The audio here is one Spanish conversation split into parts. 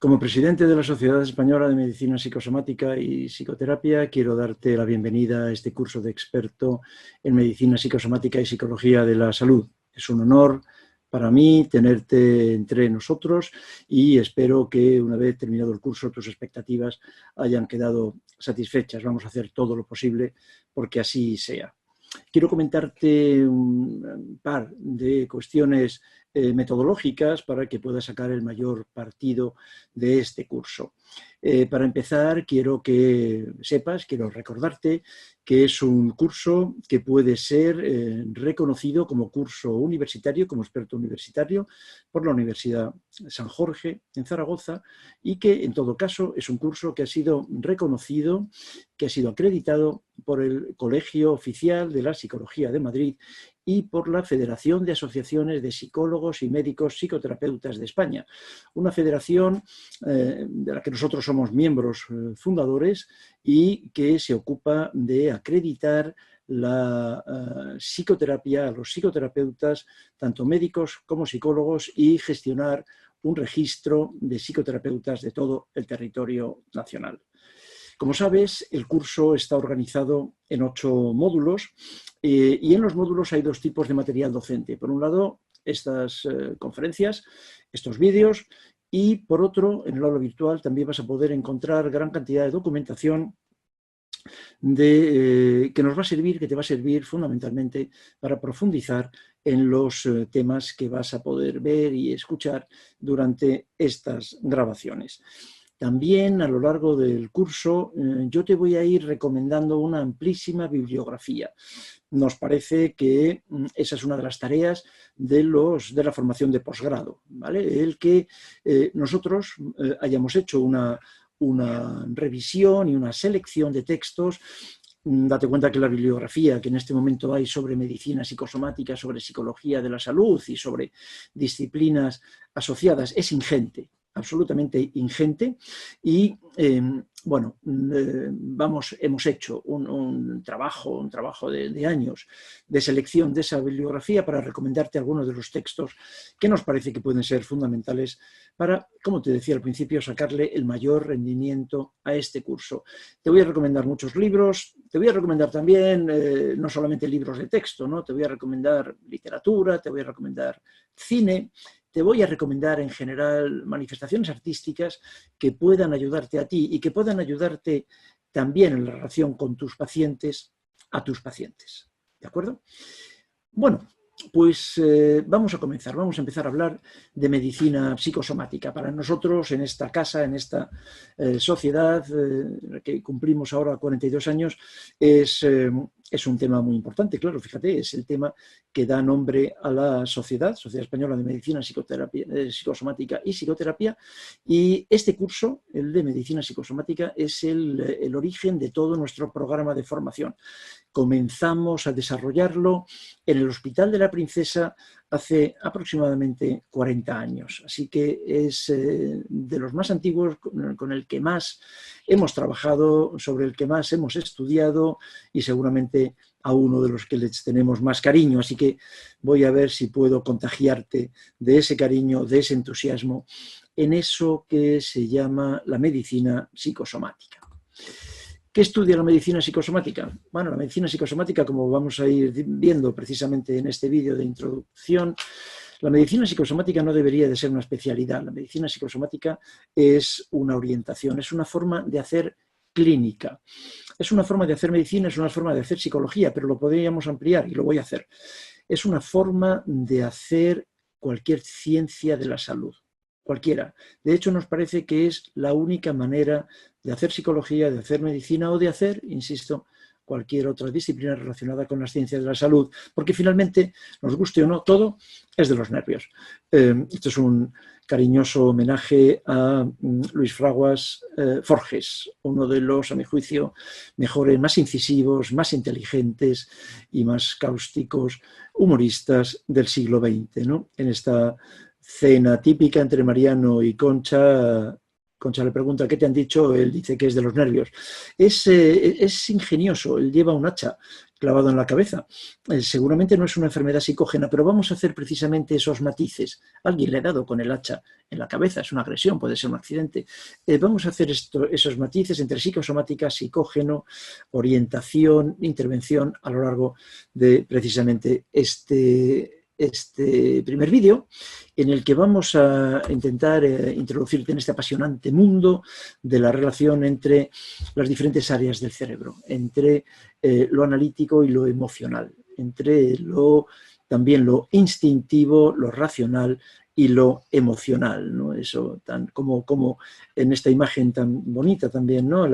Como presidente de la Sociedad Española de Medicina Psicosomática y Psicoterapia, quiero darte la bienvenida a este curso de experto en Medicina Psicosomática y Psicología de la Salud. Es un honor para mí tenerte entre nosotros y espero que una vez terminado el curso tus expectativas hayan quedado satisfechas. Vamos a hacer todo lo posible porque así sea. Quiero comentarte un par de cuestiones metodológicas para que puedas sacar el mayor partido de este curso. Para empezar, quiero recordarte que es un curso que puede ser reconocido como curso universitario, como experto universitario, por la Universidad San Jorge en Zaragoza y que, en todo caso, es un curso que ha sido reconocido, que ha sido acreditado por el Colegio Oficial de la Psicología de Madrid y por la Federación de Asociaciones de Psicólogos y Médicos Psicoterapeutas de España, una federación de la que nosotros somos miembros fundadores y que se ocupa de acreditar la psicoterapia a los psicoterapeutas, tanto médicos como psicólogos, y gestionar un registro de psicoterapeutas de todo el territorio nacional. Como sabes, el curso está organizado en 8 módulos y en los módulos hay 2 tipos de material docente. Por un lado, estas conferencias, estos vídeos, y por otro, en el aula virtual también vas a poder encontrar gran cantidad de documentación que nos va a servir, que te va a servir fundamentalmente para profundizar en los temas que vas a poder ver y escuchar durante estas grabaciones. También a lo largo del curso yo te voy a ir recomendando una amplísima bibliografía. Nos parece que esa es una de las tareas de la formación de posgrado, ¿vale? El que nosotros hayamos hecho una revisión y una selección de textos. Date cuenta que la bibliografía que en este momento hay sobre medicina psicosomática, sobre psicología de la salud y sobre disciplinas asociadas es ingente, absolutamente ingente, y hemos hecho un trabajo de años de selección de esa bibliografía para recomendarte algunos de los textos que nos parece que pueden ser fundamentales para, como te decía al principio, sacarle el mayor rendimiento a este curso. Te voy a recomendar muchos libros, te voy a recomendar también no solamente libros de texto, ¿no? Te voy a recomendar literatura, te voy a recomendar cine. Te voy a recomendar en general manifestaciones artísticas que puedan ayudarte a ti y que puedan ayudarte también en la relación con tus pacientes, a tus pacientes. ¿De acuerdo? Bueno, pues vamos a comenzar, vamos a empezar a hablar de medicina psicosomática. Para nosotros, en esta casa, en esta sociedad que cumplimos ahora 42 años, es un tema muy importante, claro, fíjate, es el tema que da nombre a la Sociedad Española de Medicina Psicosomática y Psicoterapia, y este curso, el de Medicina Psicosomática, es el origen de todo nuestro programa de formación. Comenzamos a desarrollarlo en el Hospital de la Princesa hace aproximadamente 40 años, así que es de los más antiguos, con el que más hemos trabajado, sobre el que más hemos estudiado y seguramente a uno de los que les tenemos más cariño, así que voy a ver si puedo contagiarte de ese cariño, de ese entusiasmo en eso que se llama la medicina psicosomática. ¿Qué estudia la medicina psicosomática? Bueno, la medicina psicosomática, como vamos a ir viendo precisamente en este vídeo de introducción, la medicina psicosomática no debería de ser una especialidad. La medicina psicosomática es una orientación, es una forma de hacer clínica. Es una forma de hacer medicina, es una forma de hacer psicología, pero lo podríamos ampliar y lo voy a hacer. Es una forma de hacer cualquier ciencia de la salud. Cualquiera. De hecho, nos parece que es la única manera de hacer psicología, de hacer medicina o de hacer, insisto, cualquier otra disciplina relacionada con las ciencias de la salud, porque finalmente, nos guste o no, todo es de los nervios. Esto es un cariñoso homenaje a Luis Fraguas Forges, uno de los, a mi juicio, mejores, más incisivos, más inteligentes y más cáusticos humoristas del siglo XX, ¿no? En esta cena típica entre Mariano y Concha, Concha le pregunta, ¿qué te han dicho? Él dice que es de los nervios. Es ingenioso, él lleva un hacha clavado en la cabeza. Seguramente no es una enfermedad psicógena, pero vamos a hacer precisamente esos matices. Alguien le ha dado con el hacha en la cabeza, es una agresión, puede ser un accidente. Vamos a hacer esos matices entre psicosomática, psicógeno, orientación, intervención a lo largo de precisamente este primer vídeo, en el que vamos a intentar introducirte en este apasionante mundo de la relación entre las diferentes áreas del cerebro, entre lo analítico y lo emocional, entre también lo instintivo, lo racional y lo emocional, ¿no? Eso tan como en esta imagen tan bonita también, ¿no?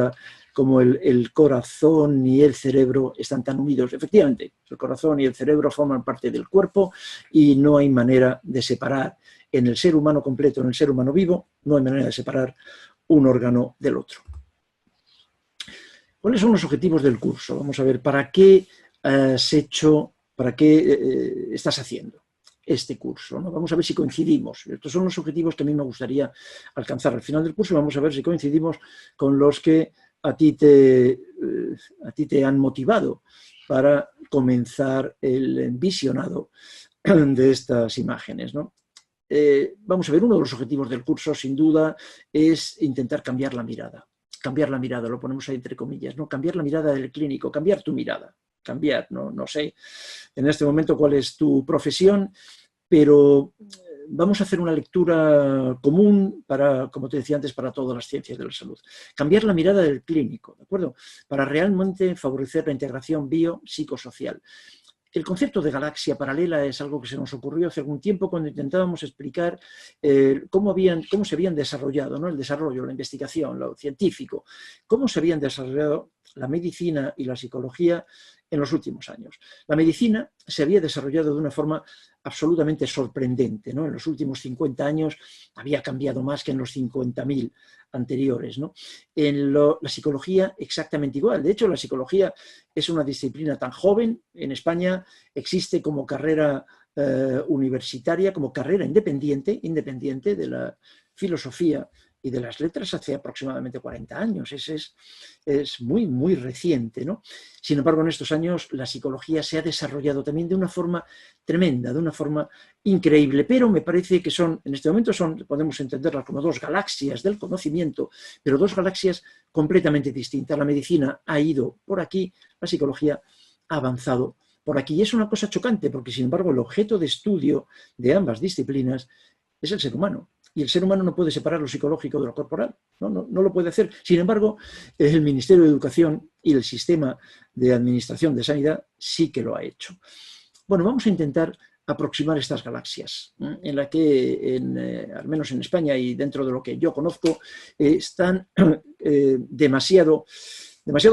Como el corazón y el cerebro están tan unidos. Efectivamente, el corazón y el cerebro forman parte del cuerpo y no hay manera de separar en el ser humano completo, en el ser humano vivo, no hay manera de separar un órgano del otro. ¿Cuáles son los objetivos del curso? Vamos a ver, ¿para qué has hecho, para qué estás haciendo este curso, ¿no? Vamos a ver si coincidimos. Estos son los objetivos que a mí me gustaría alcanzar al final del curso. Vamos a ver si coincidimos con los que a ti te han motivado para comenzar el visionado de estas imágenes, ¿no? Vamos a ver, uno de los objetivos del curso, sin duda, es intentar cambiar la mirada. Cambiar la mirada, lo ponemos ahí entre comillas, ¿no? Cambiar la mirada del clínico, cambiar tu mirada. Cambiar, no sé en este momento cuál es tu profesión, pero vamos a hacer una lectura común para, como te decía antes, para todas las ciencias de la salud. Cambiar la mirada del clínico, ¿de acuerdo? Para realmente favorecer la integración biopsicosocial. El concepto de galaxia paralela es algo que se nos ocurrió hace algún tiempo cuando intentábamos explicar cómo se habían desarrollado, ¿no? El desarrollo, la investigación, lo científico, cómo se habían desarrollado la medicina y la psicología en los últimos años. La medicina se había desarrollado de una forma absolutamente sorprendente, ¿no? En los últimos 50 años había cambiado más que en los 50.000 anteriores, ¿no? La psicología exactamente igual. De hecho, la psicología es una disciplina tan joven. En España existe como carrera universitaria, como carrera independiente de la filosofía y de las letras hace aproximadamente 40 años. Es muy, muy reciente, ¿no? Sin embargo, en estos años la psicología se ha desarrollado también de una forma tremenda, de una forma increíble, pero me parece que en este momento podemos entenderlas como dos galaxias del conocimiento, pero dos galaxias completamente distintas. La medicina ha ido por aquí, la psicología ha avanzado por aquí. Y es una cosa chocante, porque sin embargo el objeto de estudio de ambas disciplinas es el ser humano. Y el ser humano no puede separar lo psicológico de lo corporal, no lo puede hacer. Sin embargo, el Ministerio de Educación y el sistema de administración de sanidad sí que lo ha hecho. Bueno, vamos a intentar aproximar estas galaxias, en la que, al menos en España y dentro de lo que yo conozco, están demasiado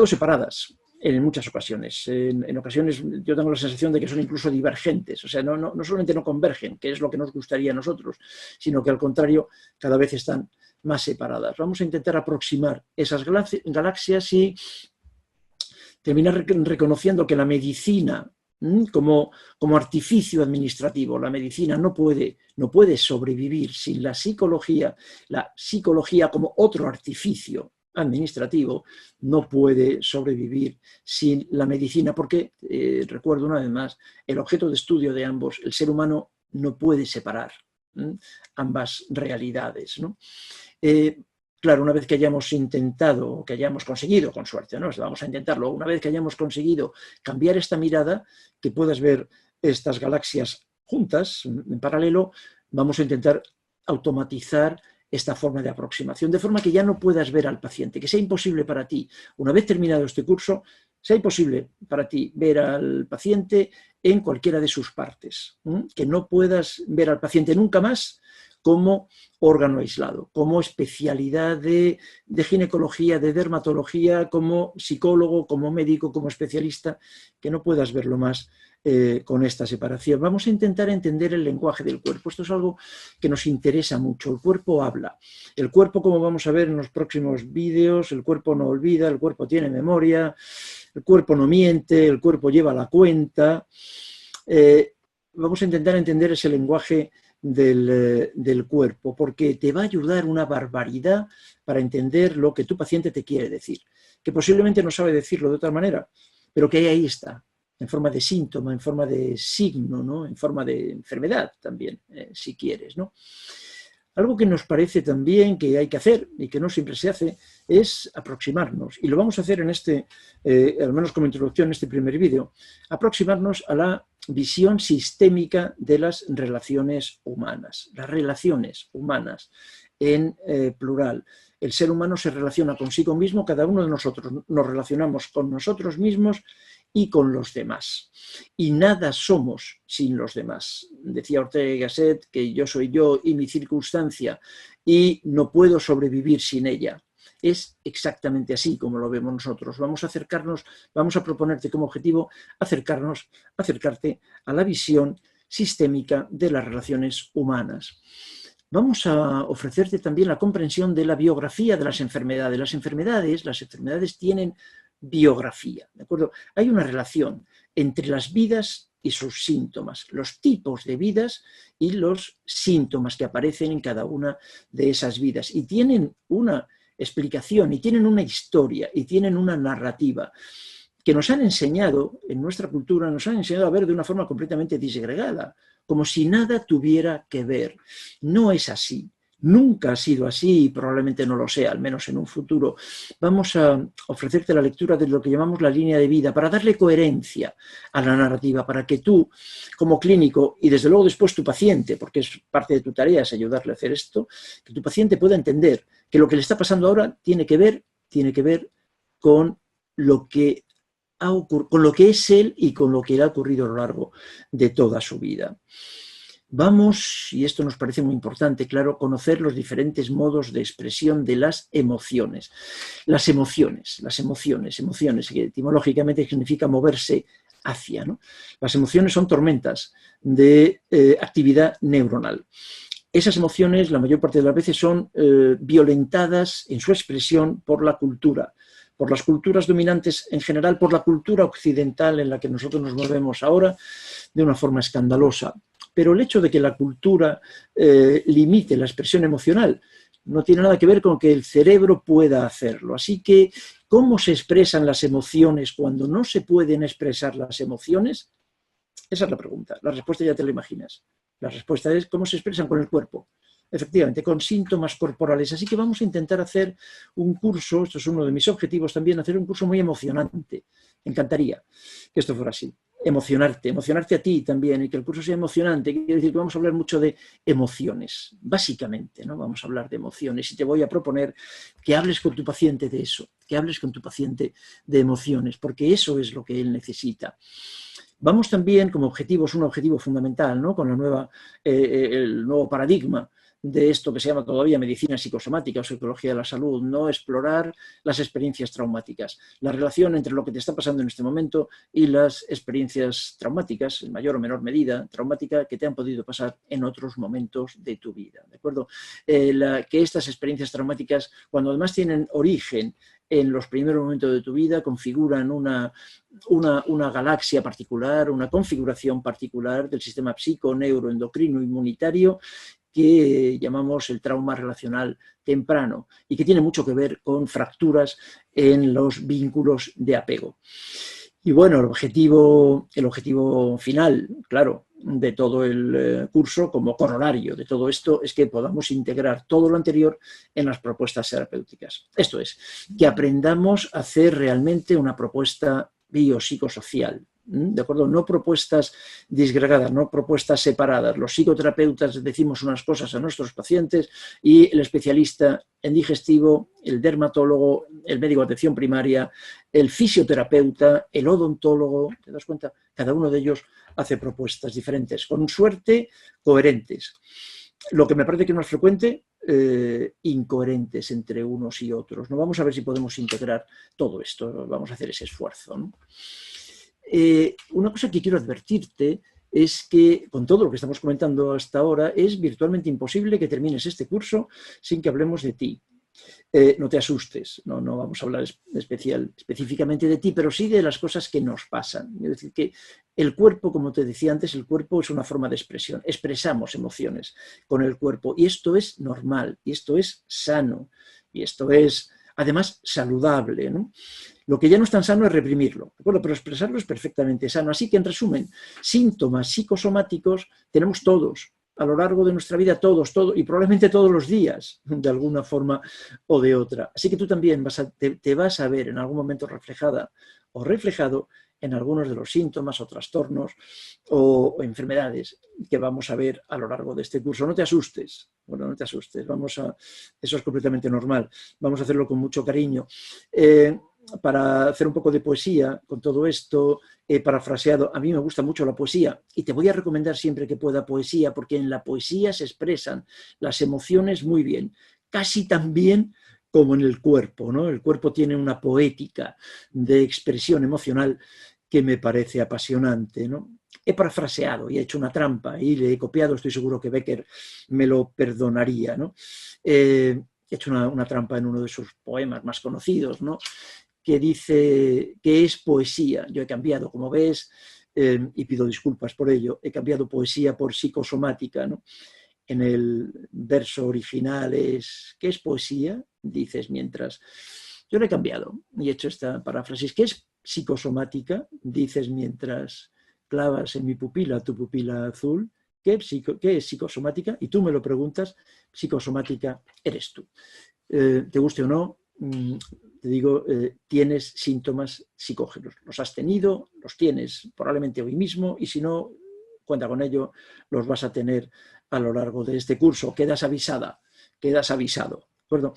separadas. En muchas ocasiones. En ocasiones yo tengo la sensación de que son incluso divergentes, o sea, no solamente no convergen, que es lo que nos gustaría a nosotros, sino que al contrario cada vez están más separadas. Vamos a intentar aproximar esas galaxias y terminar reconociendo que la medicina, como artificio administrativo, la medicina no puede sobrevivir sin la psicología como otro artificio administrativo no puede sobrevivir sin la medicina, porque, recuerdo una vez más, el objeto de estudio de ambos, el ser humano no puede separar ambas realidades, ¿no? Claro, una vez que hayamos intentado, que hayamos conseguido, con suerte, ¿no? Vamos a intentarlo, una vez que hayamos conseguido cambiar esta mirada, que puedas ver estas galaxias juntas, en paralelo, vamos a intentar automatizar esta forma de aproximación, de forma que ya no puedas ver al paciente, que sea imposible para ti, una vez terminado este curso, sea imposible para ti ver al paciente en cualquiera de sus partes, que no puedas ver al paciente nunca más como órgano aislado, como especialidad de ginecología, de dermatología, como psicólogo, como médico, como especialista, que no puedas verlo más con esta separación. Vamos a intentar entender el lenguaje del cuerpo. Esto es algo que nos interesa mucho. El cuerpo habla. El cuerpo, como vamos a ver en los próximos vídeos, el cuerpo no olvida, el cuerpo tiene memoria, el cuerpo no miente, el cuerpo lleva la cuenta. Vamos a intentar entender ese lenguaje del cuerpo, porque te va a ayudar una barbaridad para entender lo que tu paciente te quiere decir, que posiblemente no sabe decirlo de otra manera, pero que ahí está. en forma de síntoma, en forma de signo, ¿no? En forma de enfermedad también, si quieres, ¿no? Algo que nos parece también que hay que hacer y que no siempre se hace es aproximarnos, y lo vamos a hacer en este, al menos como introducción en este primer vídeo, aproximarnos a la visión sistémica de las relaciones humanas. Las relaciones humanas en plural. El ser humano se relaciona consigo mismo, cada uno de nosotros nos relacionamos con nosotros mismos y con los demás. Y nada somos sin los demás. Decía Ortega y Gasset que yo soy yo y mi circunstancia y no puedo sobrevivir sin ella. Es exactamente así como lo vemos nosotros. Vamos a acercarnos, vamos a proponerte como objetivo acercarte a la visión sistémica de las relaciones humanas. Vamos a ofrecerte también la comprensión de la biografía de las enfermedades. Las enfermedades tienen biografía, ¿de acuerdo? Hay una relación entre las vidas y sus síntomas, los tipos de vidas y los síntomas que aparecen en cada una de esas vidas. Y tienen una explicación, y tienen una historia, y tienen una narrativa que nos han enseñado, en nuestra cultura, nos han enseñado a ver de una forma completamente disgregada, como si nada tuviera que ver. No es así. Nunca ha sido así y probablemente no lo sea, al menos en un futuro. Vamos a ofrecerte la lectura de lo que llamamos la línea de vida para darle coherencia a la narrativa, para que tú, como clínico, y desde luego después tu paciente, porque es parte de tu tarea es ayudarle a hacer esto, que tu paciente pueda entender que lo que le está pasando ahora tiene que ver con lo que con lo que es él y con lo que le ha ocurrido a lo largo de toda su vida. Vamos, y esto nos parece muy importante, claro, conocer los diferentes modos de expresión de las emociones. Las emociones, que etimológicamente significa moverse hacia, ¿no? Las emociones son tormentas de actividad neuronal. Esas emociones, la mayor parte de las veces, son violentadas en su expresión por la cultura, por las culturas dominantes en general, por la cultura occidental en la que nosotros nos movemos ahora, de una forma escandalosa. Pero el hecho de que la cultura limite la expresión emocional no tiene nada que ver con que el cerebro pueda hacerlo. Así que, ¿cómo se expresan las emociones cuando no se pueden expresar las emociones? Esa es la pregunta. La respuesta ya te la imaginas. La respuesta es cómo se expresan con el cuerpo. Efectivamente, con síntomas corporales. Así que vamos a intentar hacer un curso, esto es uno de mis objetivos también, hacer un curso muy emocionante. Me encantaría que esto fuera así. Emocionarte a ti también, y que el curso sea emocionante. Quiere decir que vamos a hablar mucho de emociones, básicamente, ¿no? Vamos a hablar de emociones y te voy a proponer que hables con tu paciente de eso, que hables con tu paciente de emociones, porque eso es lo que él necesita. Vamos también como objetivo, es un objetivo fundamental, ¿no? Con el nuevo paradigma de esto que se llama todavía medicina psicosomática o psicología de la salud, no explorar las experiencias traumáticas, la relación entre lo que te está pasando en este momento y las experiencias traumáticas, en mayor o menor medida traumática, que te han podido pasar en otros momentos de tu vida, ¿de acuerdo? Que estas experiencias traumáticas, cuando además tienen origen en los primeros momentos de tu vida, configuran una galaxia particular, una configuración particular del sistema psico, neuroendocrino, inmunitario, que llamamos el trauma relacional temprano y que tiene mucho que ver con fracturas en los vínculos de apego. Y bueno, el objetivo final, claro, de todo el curso, como corolario de todo esto, es que podamos integrar todo lo anterior en las propuestas terapéuticas. Esto es, que aprendamos a hacer realmente una propuesta biopsicosocial, ¿de acuerdo? No propuestas disgregadas, no propuestas separadas. Los psicoterapeutas decimos unas cosas a nuestros pacientes y el especialista en digestivo, el dermatólogo, el médico de atención primaria, el fisioterapeuta, el odontólogo, ¿te das cuenta? Cada uno de ellos hace propuestas diferentes, con suerte coherentes. Lo que me parece que no es frecuente, incoherentes entre unos y otros. ¿No? Vamos a ver si podemos integrar todo esto, vamos a hacer ese esfuerzo, ¿no? Una cosa que quiero advertirte es que, con todo lo que estamos comentando hasta ahora, es virtualmente imposible que termines este curso sin que hablemos de ti. No te asustes, no vamos a hablar específicamente de ti, pero sí de las cosas que nos pasan. Es decir, que el cuerpo, como te decía antes, el cuerpo es una forma de expresión. Expresamos emociones con el cuerpo y esto es normal, y esto es sano, y esto es además saludable, ¿no? Lo que ya no es tan sano es reprimirlo, ¿de acuerdo? Pero expresarlo es perfectamente sano. Así que, en resumen, síntomas psicosomáticos tenemos todos, a lo largo de nuestra vida, todos, y probablemente todos los días, de alguna forma o de otra. Así que tú también te vas a ver en algún momento reflejada o reflejado en algunos de los síntomas o trastornos o enfermedades que vamos a ver a lo largo de este curso. No te asustes, bueno, no te asustes, eso es completamente normal, vamos a hacerlo con mucho cariño. Para hacer un poco de poesía con todo esto, parafraseado, a mí me gusta mucho la poesía y te voy a recomendar siempre que pueda poesía, porque en la poesía se expresan las emociones muy bien, casi tan bien como en el cuerpo, ¿no? El cuerpo tiene una poética de expresión emocional que me parece apasionante, ¿no? He parafraseado y he hecho una trampa y le he copiado, estoy seguro que Becker me lo perdonaría, ¿no? He hecho una trampa en uno de sus poemas más conocidos, ¿no? Que dice que es poesía. Yo he cambiado, como ves, y pido disculpas por ello, he cambiado poesía por psicosomática, ¿no? En el verso original es, ¿qué es poesía? Dices mientras... Yo lo he cambiado y he hecho esta paráfrasis. ¿Qué es psicosomática? Dices mientras clavas en mi pupila tu pupila azul. ¿Qué es psicosomática? Y tú me lo preguntas, psicosomática eres tú. Te guste o no, te digo, tienes síntomas psicógenos. Los has tenido, los tienes probablemente hoy mismo y si no, cuenta con ello, los vas a tener a lo largo de este curso. Quedas avisada, quedas avisado, ¿de acuerdo?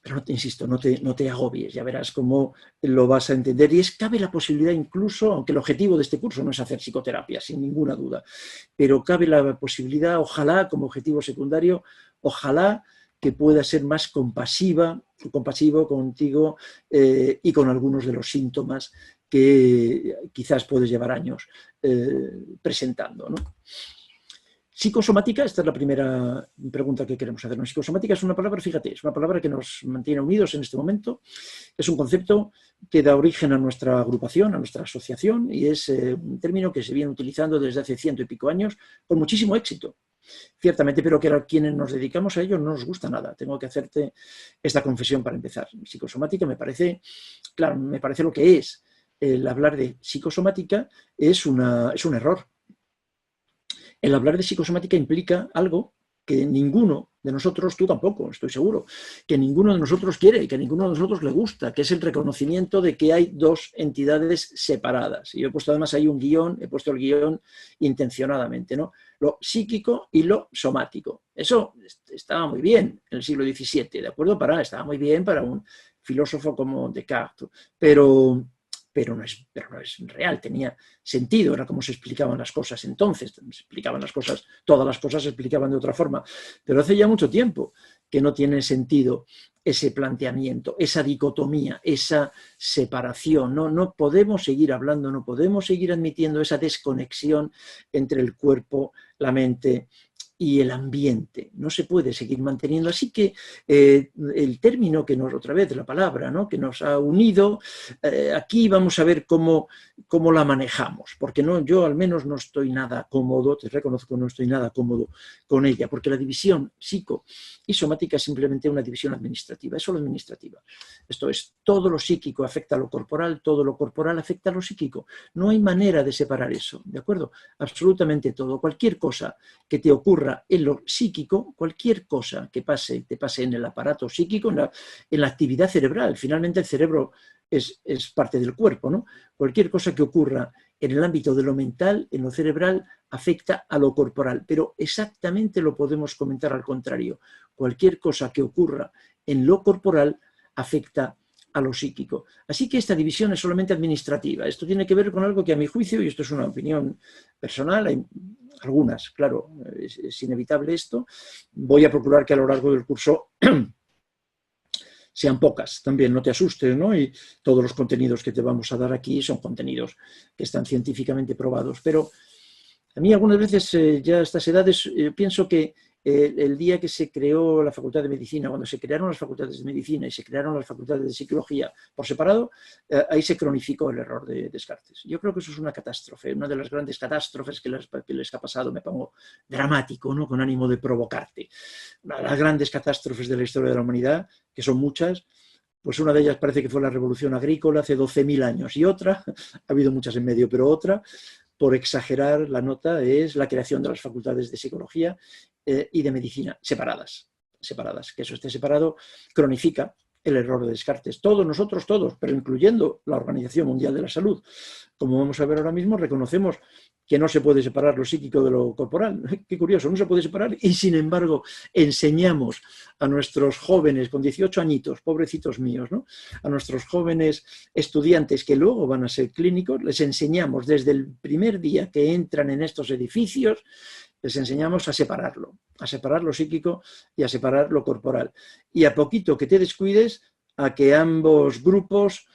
Pero insisto, no te agobies, ya verás cómo lo vas a entender. Y cabe la posibilidad incluso, aunque el objetivo de este curso no es hacer psicoterapia, sin ninguna duda, pero cabe la posibilidad, ojalá, como objetivo secundario, ojalá que pueda ser más compasivo contigo y con algunos de los síntomas que quizás puedes llevar años presentando, ¿no? Psicosomática, esta es la primera pregunta que queremos hacer. Psicosomática es una palabra, fíjate, es una palabra que nos mantiene unidos en este momento. Es un concepto que da origen a nuestra agrupación, a nuestra asociación, y es un término que se viene utilizando desde hace 100 y pico años con muchísimo éxito. Ciertamente, pero que a quienes nos dedicamos a ello no nos gusta nada. Tengo que hacerte esta confesión para empezar. Psicosomática me parece, claro, me parece lo que es. El hablar de psicosomática es un error. El hablar de psicosomática implica algo que ninguno de nosotros, tú tampoco, estoy seguro, que ninguno de nosotros quiere y que a ninguno de nosotros le gusta, que es el reconocimiento de que hay dos entidades separadas. Y yo he puesto además ahí un guión, he puesto el guión intencionadamente, ¿no? Lo psíquico y lo somático. Eso estaba muy bien en el siglo XVII, ¿de acuerdo? Estaba muy bien para un filósofo como Descartes, pero no es real, tenía sentido, era como se explicaban las cosas entonces, se explicaban las cosas, todas las cosas se explicaban de otra forma, pero hace ya mucho tiempo que no tiene sentido ese planteamiento, esa dicotomía, esa separación, no podemos seguir hablando, no podemos seguir admitiendo esa desconexión entre el cuerpo, la mente y el ambiente. No se puede seguir manteniendo. Así que el término que nos, otra vez la palabra, ¿no?, que nos ha unido, aquí vamos a ver cómo la manejamos, porque yo al menos no estoy nada cómodo, te reconozco, no estoy nada cómodo con ella, porque la división psico y somática es simplemente una división administrativa, es solo administrativa. Esto es, todo lo psíquico afecta a lo corporal, todo lo corporal afecta a lo psíquico. No hay manera de separar eso, ¿de acuerdo? Absolutamente todo. Cualquier cosa que te ocurra en lo psíquico, cualquier cosa que te pase en el aparato psíquico, en la actividad cerebral. Finalmente el cerebro es parte del cuerpo, ¿no? Cualquier cosa que ocurra en el ámbito de lo mental, en lo cerebral, afecta a lo corporal. Pero exactamente lo podemos comentar al contrario. Cualquier cosa que ocurra en lo corporal afecta a lo psíquico. Así que esta división es solamente administrativa. Esto tiene que ver con algo que a mi juicio, y esto es una opinión personal, hay algunas, claro, es inevitable esto, voy a procurar que a lo largo del curso sean pocas, también no te asustes, ¿no? Y todos los contenidos que te vamos a dar aquí son contenidos que están científicamente probados, pero a mí algunas veces ya a estas edades pienso que el día que se creó la Facultad de Medicina, cuando se crearon las facultades de Medicina y se crearon las facultades de Psicología por separado, ahí se cronificó el error de Descartes. Yo creo que eso es una catástrofe, una de las grandes catástrofes que les ha pasado, me pongo dramático, ¿no?, con ánimo de provocarte. Una de las grandes catástrofes de la historia de la humanidad, que son muchas, Pues una de ellas parece que fue la revolución agrícola hace 12.000 años, y otra, ha habido muchas en medio, pero otra, por exagerar la nota, es la creación de las facultades de psicología y de medicina separadas. Que eso esté separado cronifica el error de Descartes. Todos nosotros, todos, pero incluyendo la Organización Mundial de la Salud. Como vamos a ver ahora mismo, reconocemos que no se puede separar lo psíquico de lo corporal. Qué curioso, no se puede separar, y sin embargo enseñamos a nuestros jóvenes con 18 añitos, pobrecitos míos, ¿no? A nuestros jóvenes estudiantes que luego van a ser clínicos, les enseñamos desde el primer día que entran en estos edificios, les enseñamos a separar lo psíquico y a separar lo corporal. Y a poquito que te descuides, a que ambos grupos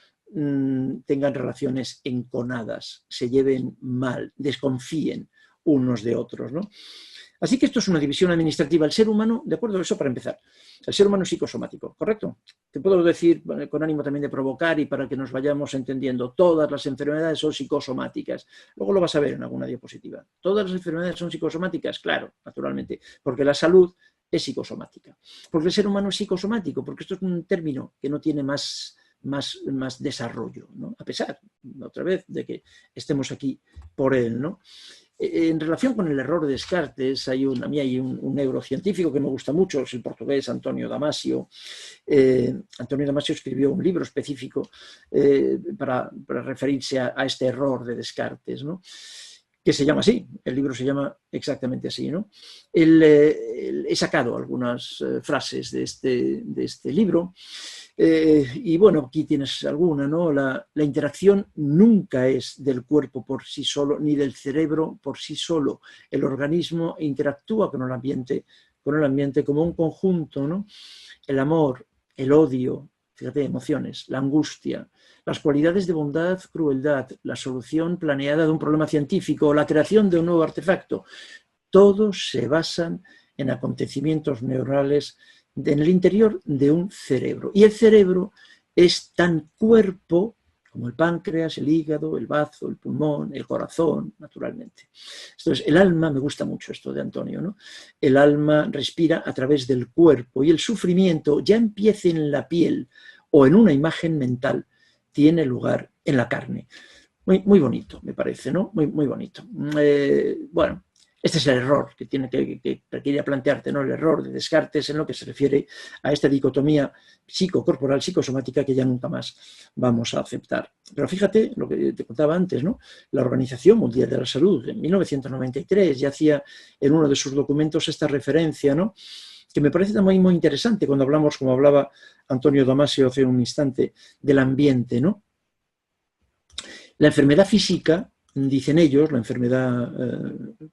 tengan relaciones enconadas, se lleven mal, desconfíen unos de otros, ¿no? Así que esto es una división administrativa. El ser humano, de acuerdo, eso para empezar, el ser humano es psicosomático, ¿correcto? Te puedo decir, con ánimo también de provocar y para que nos vayamos entendiendo, todas las enfermedades son psicosomáticas. Luego lo vas a ver en alguna diapositiva. ¿Todas las enfermedades son psicosomáticas? Claro, naturalmente, porque la salud es psicosomática. Porque el ser humano es psicosomático, porque esto es un término que no tiene más desarrollo, ¿no? A pesar, otra vez, de que estemos aquí por él, ¿no? En relación con el error de Descartes, a mí hay un neurocientífico que me gusta mucho, es el portugués António Damasio. António Damasio escribió un libro específico para referirse a este error de Descartes, ¿no? Que se llama así, el libro se llama exactamente así, ¿no? He sacado algunas frases de este libro, y bueno, aquí tienes alguna, ¿no? La interacción nunca es del cuerpo por sí solo, ni del cerebro por sí solo. El organismo interactúa con el ambiente como un conjunto, ¿no? El amor, el odio, fíjate, emociones, la angustia, las cualidades de bondad, crueldad, la solución planeada de un problema científico, la creación de un nuevo artefacto, todos se basan en acontecimientos neuronales en el interior de un cerebro. Y el cerebro es tan cuerpo como el páncreas, el hígado, el bazo, el pulmón, el corazón, naturalmente. Entonces, el alma, me gusta mucho esto de Antonio, ¿no? El alma respira a través del cuerpo y el sufrimiento, ya empiece en la piel o en una imagen mental, tiene lugar en la carne. Muy, muy bonito, me parece, ¿no? Muy, muy bonito. Bueno, este es el error que quería plantearte, ¿no? El error de Descartes en lo que se refiere a esta dicotomía psicocorporal, psicosomática, que ya nunca más vamos a aceptar. Pero fíjate lo que te contaba antes, ¿no? La Organización Mundial de la Salud, en 1993, ya hacía en uno de sus documentos esta referencia, ¿no? Que me parece también muy interesante cuando hablamos, como hablaba Antonio Damasio hace un instante, del ambiente, ¿no? La enfermedad física, dicen ellos, la enfermedad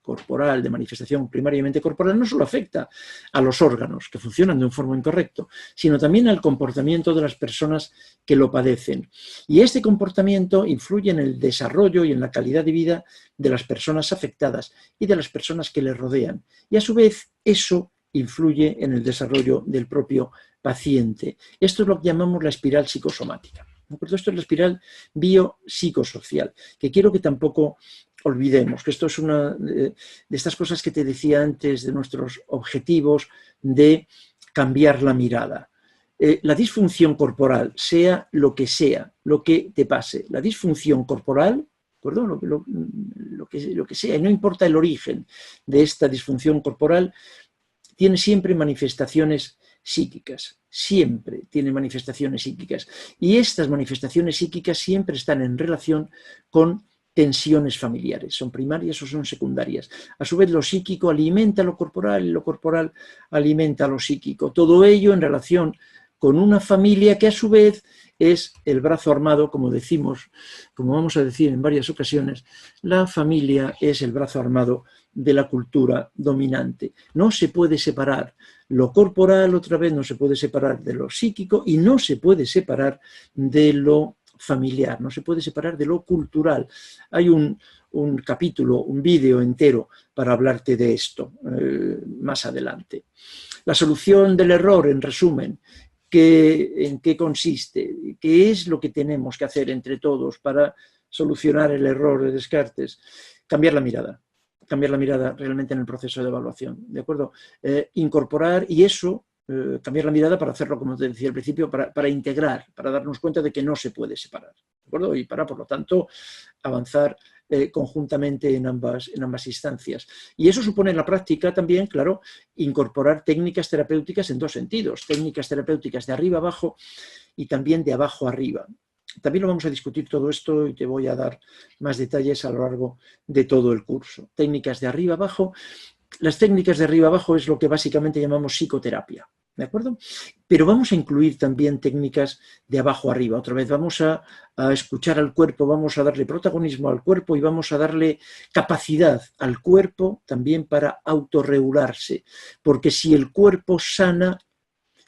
corporal, de manifestación primariamente corporal, no solo afecta a los órganos que funcionan de un forma incorrecta, sino también al comportamiento de las personas que lo padecen. Y este comportamiento influye en el desarrollo y en la calidad de vida de las personas afectadas y de las personas que les rodean. Y a su vez, eso influye en el desarrollo del propio paciente. Esto es lo que llamamos la espiral psicosomática. Esto es la espiral biopsicosocial, que quiero que tampoco olvidemos, que esto es una de estas cosas que te decía antes, de nuestros objetivos de cambiar la mirada. La disfunción corporal, sea lo que te pase, la disfunción corporal, perdón, lo que sea, y no importa el origen de esta disfunción corporal, tiene siempre manifestaciones psíquicas, siempre tiene manifestaciones psíquicas. Y estas manifestaciones psíquicas siempre están en relación con tensiones familiares, son primarias o son secundarias. A su vez, lo psíquico alimenta lo corporal y lo corporal alimenta lo psíquico. Todo ello en relación con una familia que a su vez es el brazo armado, como decimos, como vamos a decir en varias ocasiones, la familia es el brazo armado de la cultura dominante. No se puede separar lo corporal, otra vez, no se puede separar de lo psíquico y no se puede separar de lo familiar, no se puede separar de lo cultural. Hay un capítulo, un vídeo entero para hablarte de esto más adelante. La solución del error, en resumen, ¿en qué consiste? ¿Qué es lo que tenemos que hacer entre todos para solucionar el error de Descartes? Cambiar la mirada realmente en el proceso de evaluación, ¿de acuerdo? Incorporar, y eso cambiar la mirada para hacerlo, como te decía al principio, para integrar, para darnos cuenta de que no se puede separar, ¿de acuerdo? Y para, por lo tanto, avanzar conjuntamente en ambas instancias. Y eso supone en la práctica también, claro, incorporar técnicas terapéuticas en dos sentidos, técnicas terapéuticas de arriba abajo y también de abajo arriba. También lo vamos a discutir todo esto y te voy a dar más detalles a lo largo de todo el curso. Técnicas de arriba abajo. Las técnicas de arriba abajo es lo que básicamente llamamos psicoterapia, ¿de acuerdo? Pero vamos a incluir también técnicas de abajo arriba. Otra vez vamos a escuchar al cuerpo, vamos a darle protagonismo al cuerpo y vamos a darle capacidad al cuerpo también para autorregularse. Porque si el cuerpo sana,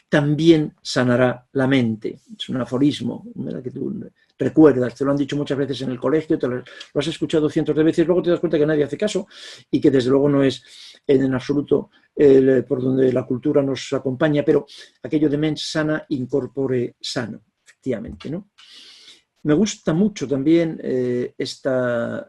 también sanará la mente. Es un aforismo, ¿verdad? Que tú recuerdas, te lo han dicho muchas veces en el colegio, lo has escuchado cientos de veces, luego te das cuenta que nadie hace caso y que desde luego no es en absoluto por donde la cultura nos acompaña, pero aquello de mens sana, incorpore sano, efectivamente, ¿no? Me gusta mucho también esta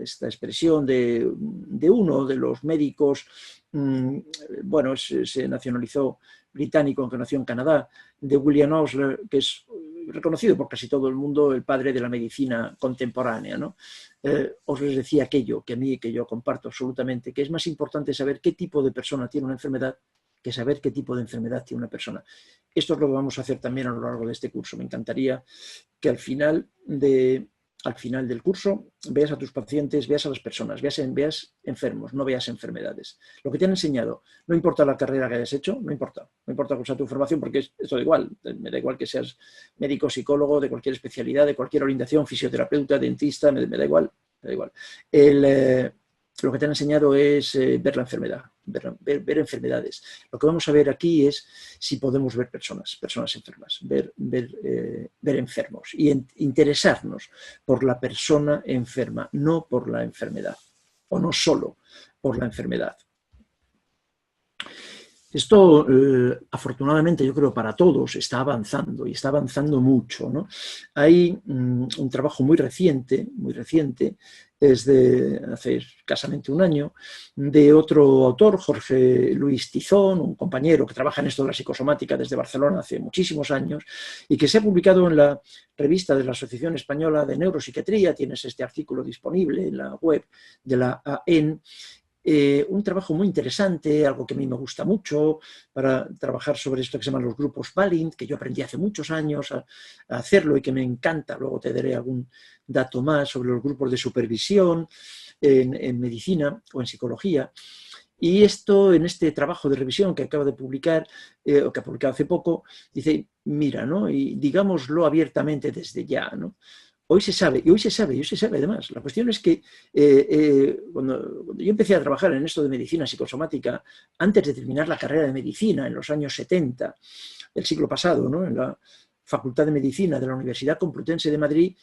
expresión de uno de los médicos, bueno, se nacionalizó británico, aunque nació en Canadá, de William Osler, que es reconocido por casi todo el mundo el padre de la medicina contemporánea, ¿no? Osler decía aquello que yo comparto absolutamente, que es más importante saber qué tipo de persona tiene una enfermedad que saber qué tipo de enfermedad tiene una persona. Esto es lo que vamos a hacer también a lo largo de este curso. Me encantaría que al final del curso veas a tus pacientes, veas a las personas, veas enfermos, no veas enfermedades. Lo que te han enseñado, no importa la carrera que hayas hecho, no importa cuál sea tu formación, porque esto da igual, me da igual que seas médico, psicólogo, de cualquier especialidad, de cualquier orientación, fisioterapeuta, dentista, me da igual. Lo que te han enseñado es ver la enfermedad, ver enfermedades. Lo que vamos a ver aquí es si podemos ver personas enfermas, ver enfermos y interesarnos por la persona enferma, no por la enfermedad, o no solo por la enfermedad. Esto, afortunadamente, yo creo para todos, está avanzando y está avanzando mucho, ¿no? Hay un trabajo muy reciente, es de hace escasamente un año, de otro autor, Jorge Luis Tizón, un compañero que trabaja en esto de la psicosomática desde Barcelona hace muchísimos años y que se ha publicado en la revista de la Asociación Española de Neuropsiquiatría. Tienes este artículo disponible en la web de la AEN. Un trabajo muy interesante, algo que a mí me gusta mucho, para trabajar sobre esto que se llaman los grupos Balint, que yo aprendí hace muchos años a hacerlo y que me encanta. Luego te daré algún dato más sobre los grupos de supervisión en medicina o en psicología. Y esto, en este trabajo de revisión que acabo de publicar, o que ha publicado hace poco, dice, mira, ¿no? Y digámoslo abiertamente desde ya, ¿no? Hoy se sabe además. La cuestión es que cuando yo empecé a trabajar en esto de medicina psicosomática, antes de terminar la carrera de medicina, en los años 70 del siglo pasado, ¿no? En la Facultad de Medicina de la Universidad Complutense de Madrid,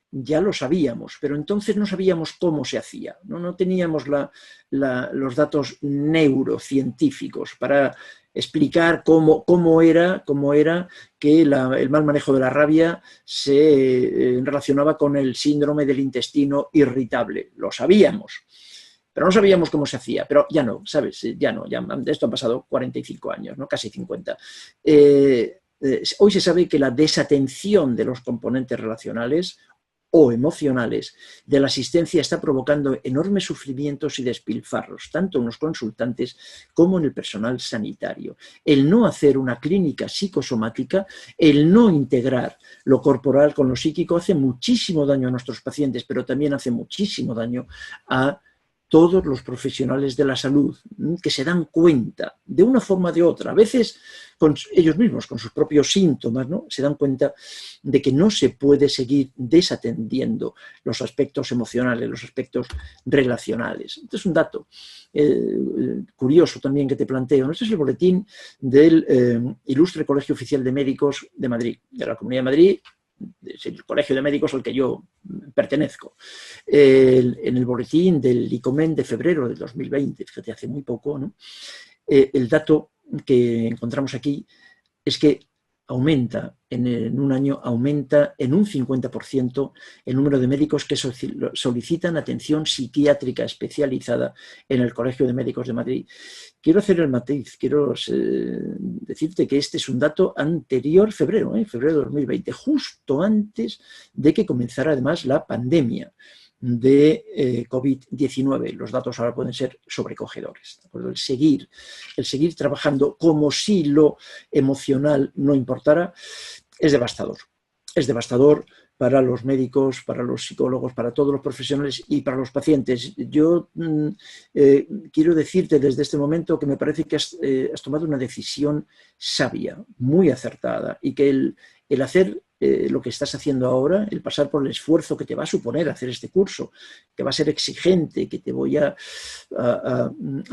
ya lo sabíamos, pero entonces no sabíamos cómo se hacía, no teníamos los datos neurocientíficos para explicar cómo era que el mal manejo de la rabia se relacionaba con el síndrome del intestino irritable. Lo sabíamos, pero no sabíamos cómo se hacía. Pero ya no, ¿sabes? Ya de esto han pasado 45 años, ¿no? Casi 50. Hoy se sabe que la desatención de los componentes relacionales o emocionales de la asistencia está provocando enormes sufrimientos y despilfarros, tanto en los consultantes como en el personal sanitario. El no hacer una clínica psicosomática, el no integrar lo corporal con lo psíquico hace muchísimo daño a nuestros pacientes, pero también hace muchísimo daño a todos los profesionales de la salud, que se dan cuenta de una forma o de otra, a veces con ellos mismos, con sus propios síntomas, ¿no? Se dan cuenta de que no se puede seguir desatendiendo los aspectos emocionales, los aspectos relacionales. Este es un dato curioso también que te planteo. Este es el boletín del Ilustre Colegio Oficial de Médicos de Madrid, de la Comunidad de Madrid. Es el colegio de médicos al que yo pertenezco. En el boletín del ICOMEN de febrero del 2020, fíjate, hace muy poco, ¿no? El dato que encontramos aquí es que aumenta en un año, aumenta en un 50% el número de médicos que solicitan atención psiquiátrica especializada en el Colegio de Médicos de Madrid. Quiero hacer el matiz, quiero decirte que este es un dato anterior, febrero de 2020, justo antes de que comenzara además la pandemia de COVID-19. Los datos ahora pueden ser sobrecogedores. ¿De acuerdo? El seguir trabajando como si lo emocional no importara es devastador. Es devastador para los médicos, para los psicólogos, para todos los profesionales y para los pacientes. Yo quiero decirte desde este momento que me parece que has tomado una decisión sabia, muy acertada, y que el hacer lo que estás haciendo ahora, el pasar por el esfuerzo que te va a suponer hacer este curso, que va a ser exigente, que te voy a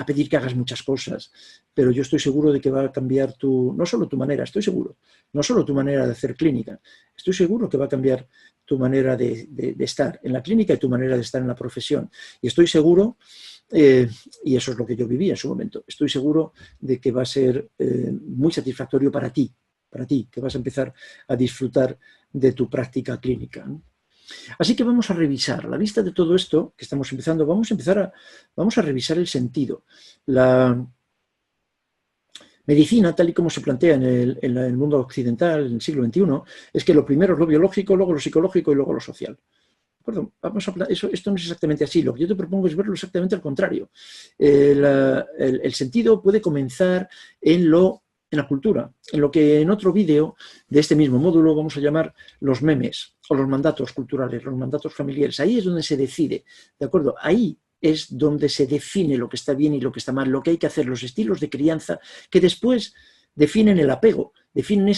pedir que hagas muchas cosas, pero yo estoy seguro de que va a cambiar no solo tu manera, estoy seguro, no solo tu manera de hacer clínica, estoy seguro que va a cambiar tu manera de estar en la clínica y tu manera de estar en la profesión. Y estoy seguro, y eso es lo que yo viví en su momento, estoy seguro de que va a ser muy satisfactorio para ti, que vas a empezar a disfrutar de tu práctica clínica, ¿no? Así que vamos a revisar, a la vista de todo esto que estamos empezando, vamos a revisar el sentido. La medicina, tal y como se plantea en el mundo occidental, en el siglo XXI, es que lo primero es lo biológico, luego lo psicológico y luego lo social. Esto no es exactamente así. Lo que yo te propongo es verlo exactamente al contrario. El sentido puede comenzar en la cultura, en lo que en otro vídeo de este mismo módulo vamos a llamar los memes o los mandatos culturales, los mandatos familiares. Ahí es donde se decide, ¿de acuerdo? Ahí es donde se define lo que está bien y lo que está mal, lo que hay que hacer, los estilos de crianza que después definen el apego, definen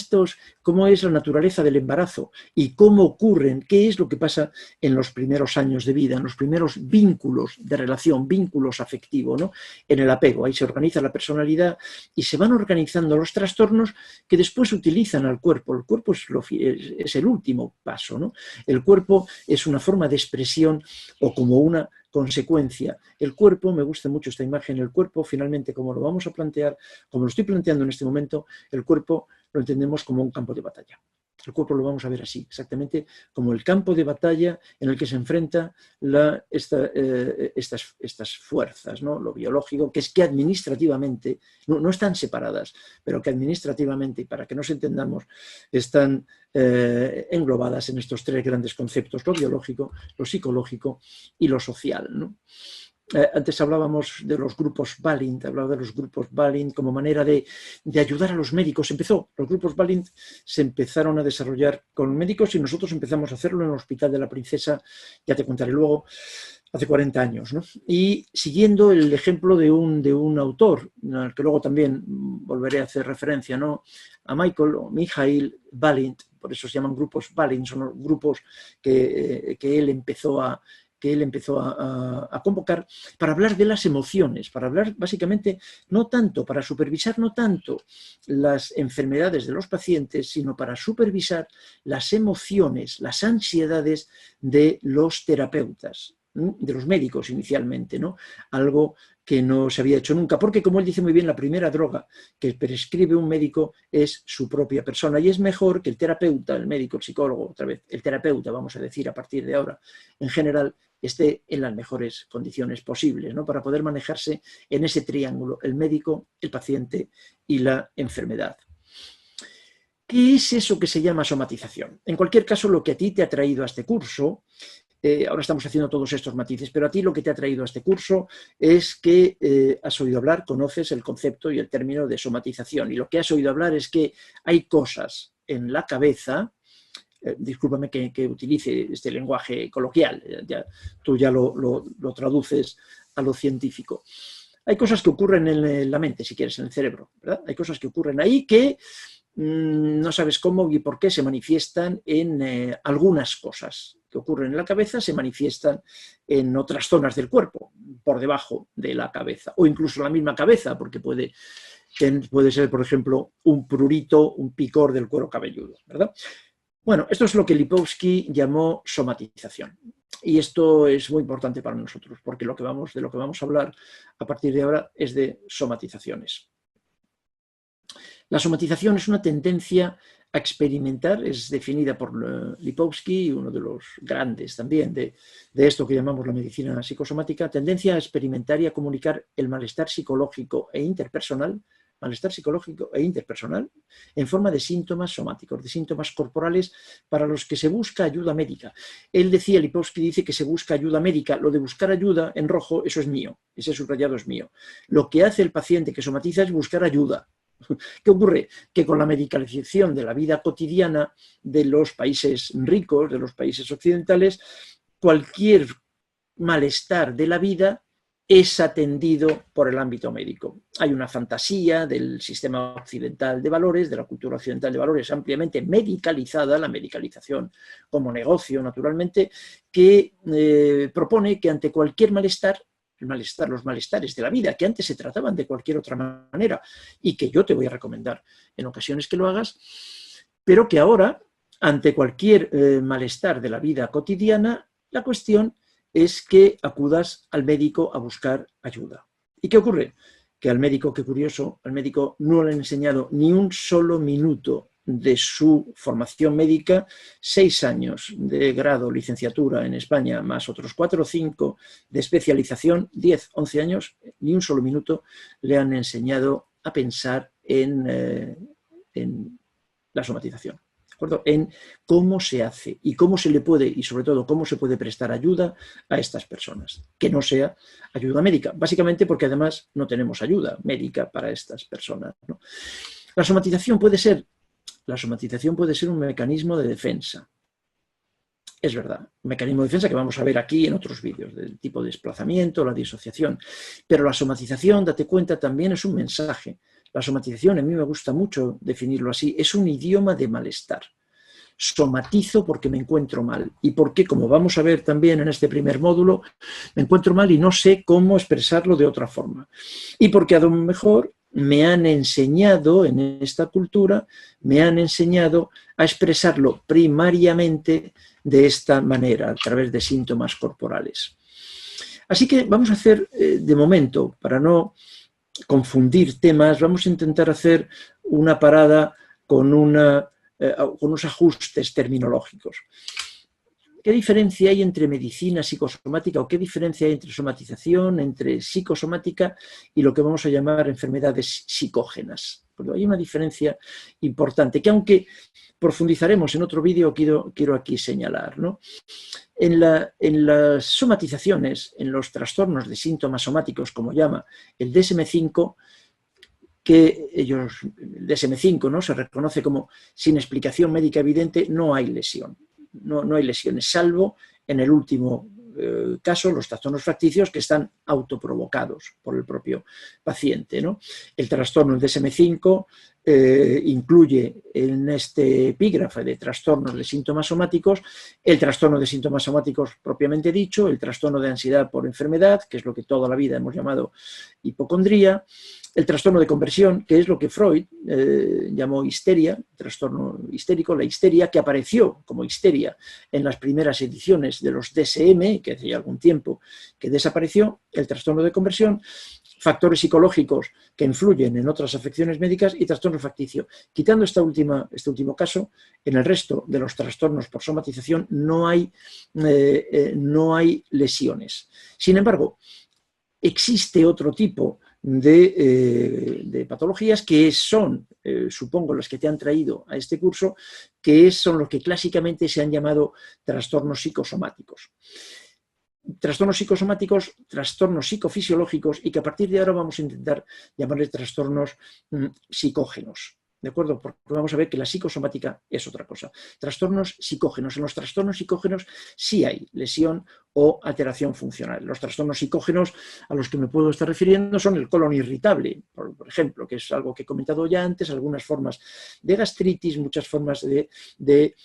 cómo es la naturaleza del embarazo y cómo ocurren, qué es lo que pasa en los primeros años de vida, en los primeros vínculos de relación, vínculos afectivos, ¿no? En el apego. Ahí se organiza la personalidad y se van organizando los trastornos que después utilizan al cuerpo. El cuerpo es el último paso, ¿no? El cuerpo es una forma de expresión o como una consecuencia. El cuerpo, me gusta mucho esta imagen, el cuerpo finalmente, como lo vamos a plantear, como lo estoy planteando en este momento, el cuerpo lo entendemos como un campo de batalla. El cuerpo lo vamos a ver así, exactamente como el campo de batalla en el que se enfrentan estas fuerzas, ¿no? Lo biológico, que es que administrativamente, no están separadas, pero que administrativamente, y para que nos entendamos, están englobadas en estos tres grandes conceptos, lo biológico, lo psicológico y lo social, ¿no? Antes hablábamos de los grupos Balint, hablaba de los grupos Balint como manera de ayudar a los médicos. Los grupos Balint se empezaron a desarrollar con médicos y nosotros empezamos a hacerlo en el Hospital de la Princesa, ya te contaré luego, hace 40 años, ¿no? Y siguiendo el ejemplo de un autor, al que luego también volveré a hacer referencia, ¿no? A Mijail Balint, por eso se llaman grupos Balint, son los grupos que él empezó a convocar para hablar de las emociones, para hablar básicamente para supervisar no tanto las enfermedades de los pacientes, sino para supervisar las emociones, las ansiedades de los terapeutas, de los médicos inicialmente, ¿no? Algo que no se había hecho nunca, porque como él dice muy bien, la primera droga que prescribe un médico es su propia persona, y es mejor que el terapeuta, el médico, el psicólogo, otra vez, el terapeuta, vamos a decir a partir de ahora, en general, esté en las mejores condiciones posibles, ¿no? Para poder manejarse en ese triángulo, el médico, el paciente y la enfermedad. ¿Qué es eso que se llama somatización? En cualquier caso, lo que a ti te ha traído a este curso, ahora estamos haciendo todos estos matices, pero a ti lo que te ha traído a este curso es que has oído hablar, conoces el concepto y el término de somatización, y lo que has oído hablar es que hay cosas en la cabeza, discúlpame que utilice este lenguaje coloquial, tú ya lo traduces a lo científico. Hay cosas que ocurren en la mente, si quieres, en el cerebro, ¿verdad? Hay cosas que ocurren ahí que no sabes cómo y por qué se manifiestan en algunas cosas que ocurren en la cabeza, se manifiestan en otras zonas del cuerpo, por debajo de la cabeza, o incluso la misma cabeza, porque puede ser, por ejemplo, un prurito, un picor del cuero cabelludo, ¿verdad? Bueno, esto es lo que Lipovsky llamó somatización. Y esto es muy importante para nosotros, porque de lo que vamos a hablar a partir de ahora es de somatizaciones. La somatización es una tendencia a experimentar, es definida por Lipovsky, uno de los grandes también de esto que llamamos la medicina psicosomática, tendencia a experimentar y a comunicar el malestar psicológico e interpersonal en forma de síntomas somáticos, de síntomas corporales para los que se busca ayuda médica. Él decía, Lipovsky dice que se busca ayuda médica. Lo de buscar ayuda en rojo, eso es mío, ese subrayado es mío. Lo que hace el paciente que somatiza es buscar ayuda. ¿Qué ocurre? Que con la medicalización de la vida cotidiana de los países ricos, de los países occidentales, cualquier malestar de la vida es atendido por el ámbito médico. Hay una fantasía del sistema occidental de valores, de la cultura occidental de valores ampliamente medicalizada, la medicalización como negocio, naturalmente, que propone que ante cualquier malestar, los malestares de la vida, que antes se trataban de cualquier otra manera y que yo te voy a recomendar en ocasiones que lo hagas, pero que ahora, ante cualquier malestar de la vida cotidiana, la cuestión es que acudas al médico a buscar ayuda. ¿Y qué ocurre? Que al médico, qué curioso, al médico no le han enseñado ni un solo minuto de su formación médica, 6 años de grado, licenciatura en España, más otros 4 o 5 de especialización, 10, 11 años, ni un solo minuto le han enseñado a pensar en la somatización. ¿De acuerdo? En cómo se hace y cómo se le puede, y sobre todo cómo se puede prestar ayuda a estas personas, que no sea ayuda médica, básicamente porque además no tenemos ayuda médica para estas personas, ¿no? La somatización puede ser un mecanismo de defensa. Es verdad, un mecanismo de defensa que vamos a ver aquí en otros vídeos, del tipo de desplazamiento, la disociación. Pero la somatización, date cuenta, también es un mensaje. La somatización, a mí me gusta mucho definirlo así, es un idioma de malestar. Somatizo porque me encuentro mal y porque, como vamos a ver también en este primer módulo, me encuentro mal y no sé cómo expresarlo de otra forma. Y porque a lo mejor me han enseñado en esta cultura, me han enseñado a expresarlo primariamente de esta manera, a través de síntomas corporales. Así que vamos a hacer, de momento, para no confundir temas, vamos a intentar hacer una parada con unos ajustes terminológicos. ¿Qué diferencia hay entre medicina psicosomática o qué diferencia hay entre somatización, entre psicosomática y lo que vamos a llamar enfermedades psicógenas? Porque hay una diferencia importante que, aunque profundizaremos en otro vídeo, quiero aquí señalar, ¿no? En las somatizaciones, en los trastornos de síntomas somáticos, como llama el DSM-5, que el DSM-5, ¿no?, se reconoce como sin explicación médica evidente, no hay lesión. No hay lesiones, salvo en el último caso, los trastornos facticios que están autoprovocados por el propio paciente, ¿no? El trastorno del DSM-5 incluye en este epígrafe de trastornos de síntomas somáticos el trastorno de síntomas somáticos propiamente dicho, el trastorno de ansiedad por enfermedad, que es lo que toda la vida hemos llamado hipocondría, el trastorno de conversión, que es lo que Freud llamó histeria, trastorno histérico, la histeria, que apareció como histeria en las primeras ediciones de los DSM, que hace ya algún tiempo que desapareció, el trastorno de conversión, factores psicológicos que influyen en otras afecciones médicas y trastorno facticio. Quitando este último caso, en el resto de los trastornos por somatización no hay lesiones. Sin embargo, existe otro tipo de patologías que son, supongo, las que te han traído a este curso, que son los que clásicamente se han llamado trastornos psicosomáticos. Trastornos psicosomáticos, trastornos psicofisiológicos y que a partir de ahora vamos a intentar llamarles trastornos psicógenos. ¿De acuerdo? Porque vamos a ver que la psicosomática es otra cosa. Trastornos psicógenos. En los trastornos psicógenos sí hay lesión o alteración funcional. Los trastornos psicógenos a los que me puedo estar refiriendo son el colon irritable, por ejemplo, que es algo que he comentado ya antes, algunas formas de gastritis, muchas formas de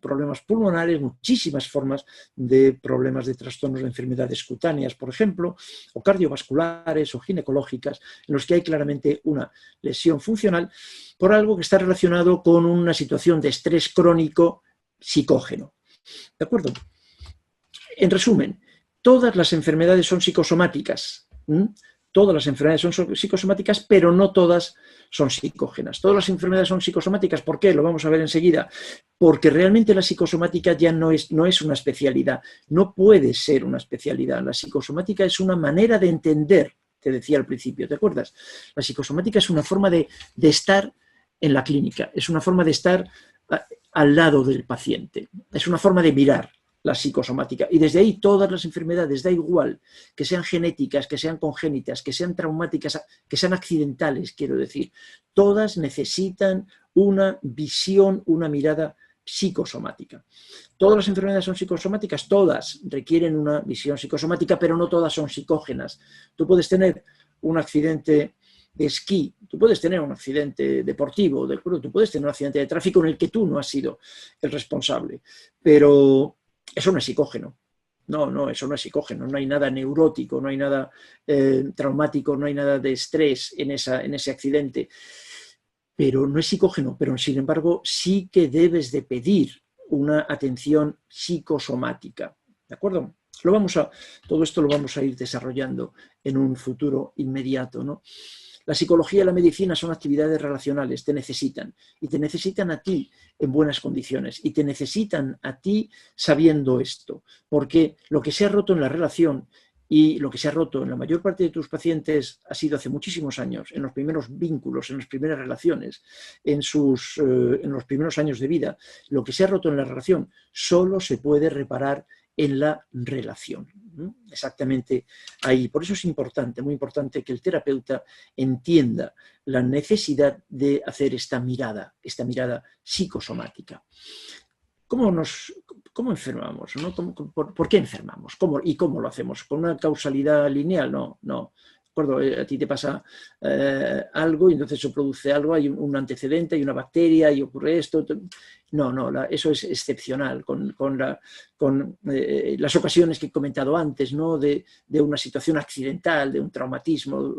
problemas pulmonares, muchísimas formas de problemas de trastornos de enfermedades cutáneas, por ejemplo, o cardiovasculares o ginecológicas, en los que hay claramente una lesión funcional por algo que está relacionado con una situación de estrés crónico psicógeno. ¿De acuerdo? En resumen, todas las enfermedades son psicosomáticas. todas las enfermedades son psicosomáticas, pero no todas son psicógenas. Todas las enfermedades son psicosomáticas, ¿por qué? Lo vamos a ver enseguida. Porque realmente la psicosomática ya no es una especialidad, no puede ser una especialidad. La psicosomática es una manera de entender, te decía al principio, ¿te acuerdas? La psicosomática es una forma de estar en la clínica, es una forma de estar al lado del paciente, es una forma de mirar la psicosomática. Y desde ahí todas las enfermedades, da igual que sean genéticas, que sean congénitas, que sean traumáticas, que sean accidentales, quiero decir, todas necesitan una visión, una mirada psicosomática. ¿Todas las enfermedades son psicosomáticas? Todas requieren una visión psicosomática, pero no todas son psicógenas. Tú puedes tener un accidente de esquí, tú puedes tener un accidente deportivo, ¿de acuerdo? Tú puedes tener un accidente de tráfico en el que tú no has sido el responsable, pero eso no es psicógeno. No, eso no es psicógeno, no hay nada neurótico, no hay nada traumático, no hay nada de estrés en ese accidente. Pero no es psicógeno, pero sin embargo sí que debes de pedir una atención psicosomática, ¿de acuerdo? Todo esto lo vamos a ir desarrollando en un futuro inmediato, ¿no? La psicología y la medicina son actividades relacionales, te necesitan, y te necesitan a ti en buenas condiciones, y te necesitan a ti sabiendo esto, porque lo que se ha roto en la relación y lo que se ha roto en la mayor parte de tus pacientes ha sido hace muchísimos años, en los primeros vínculos, en las primeras relaciones, en los primeros años de vida. Lo que se ha roto en la relación solo se puede reparar en la relación. Exactamente ahí. Por eso es importante, muy importante, que el terapeuta entienda la necesidad de hacer esta mirada psicosomática. ¿Cómo enfermamos? ¿No? ¿Por qué enfermamos? ¿Y cómo lo hacemos? ¿Con una causalidad lineal? No. ¿De acuerdo? A ti te pasa algo y entonces eso produce algo, hay un antecedente, hay una bacteria y ocurre esto. No, eso es excepcional con las ocasiones que he comentado antes, ¿no? de una situación accidental, de un traumatismo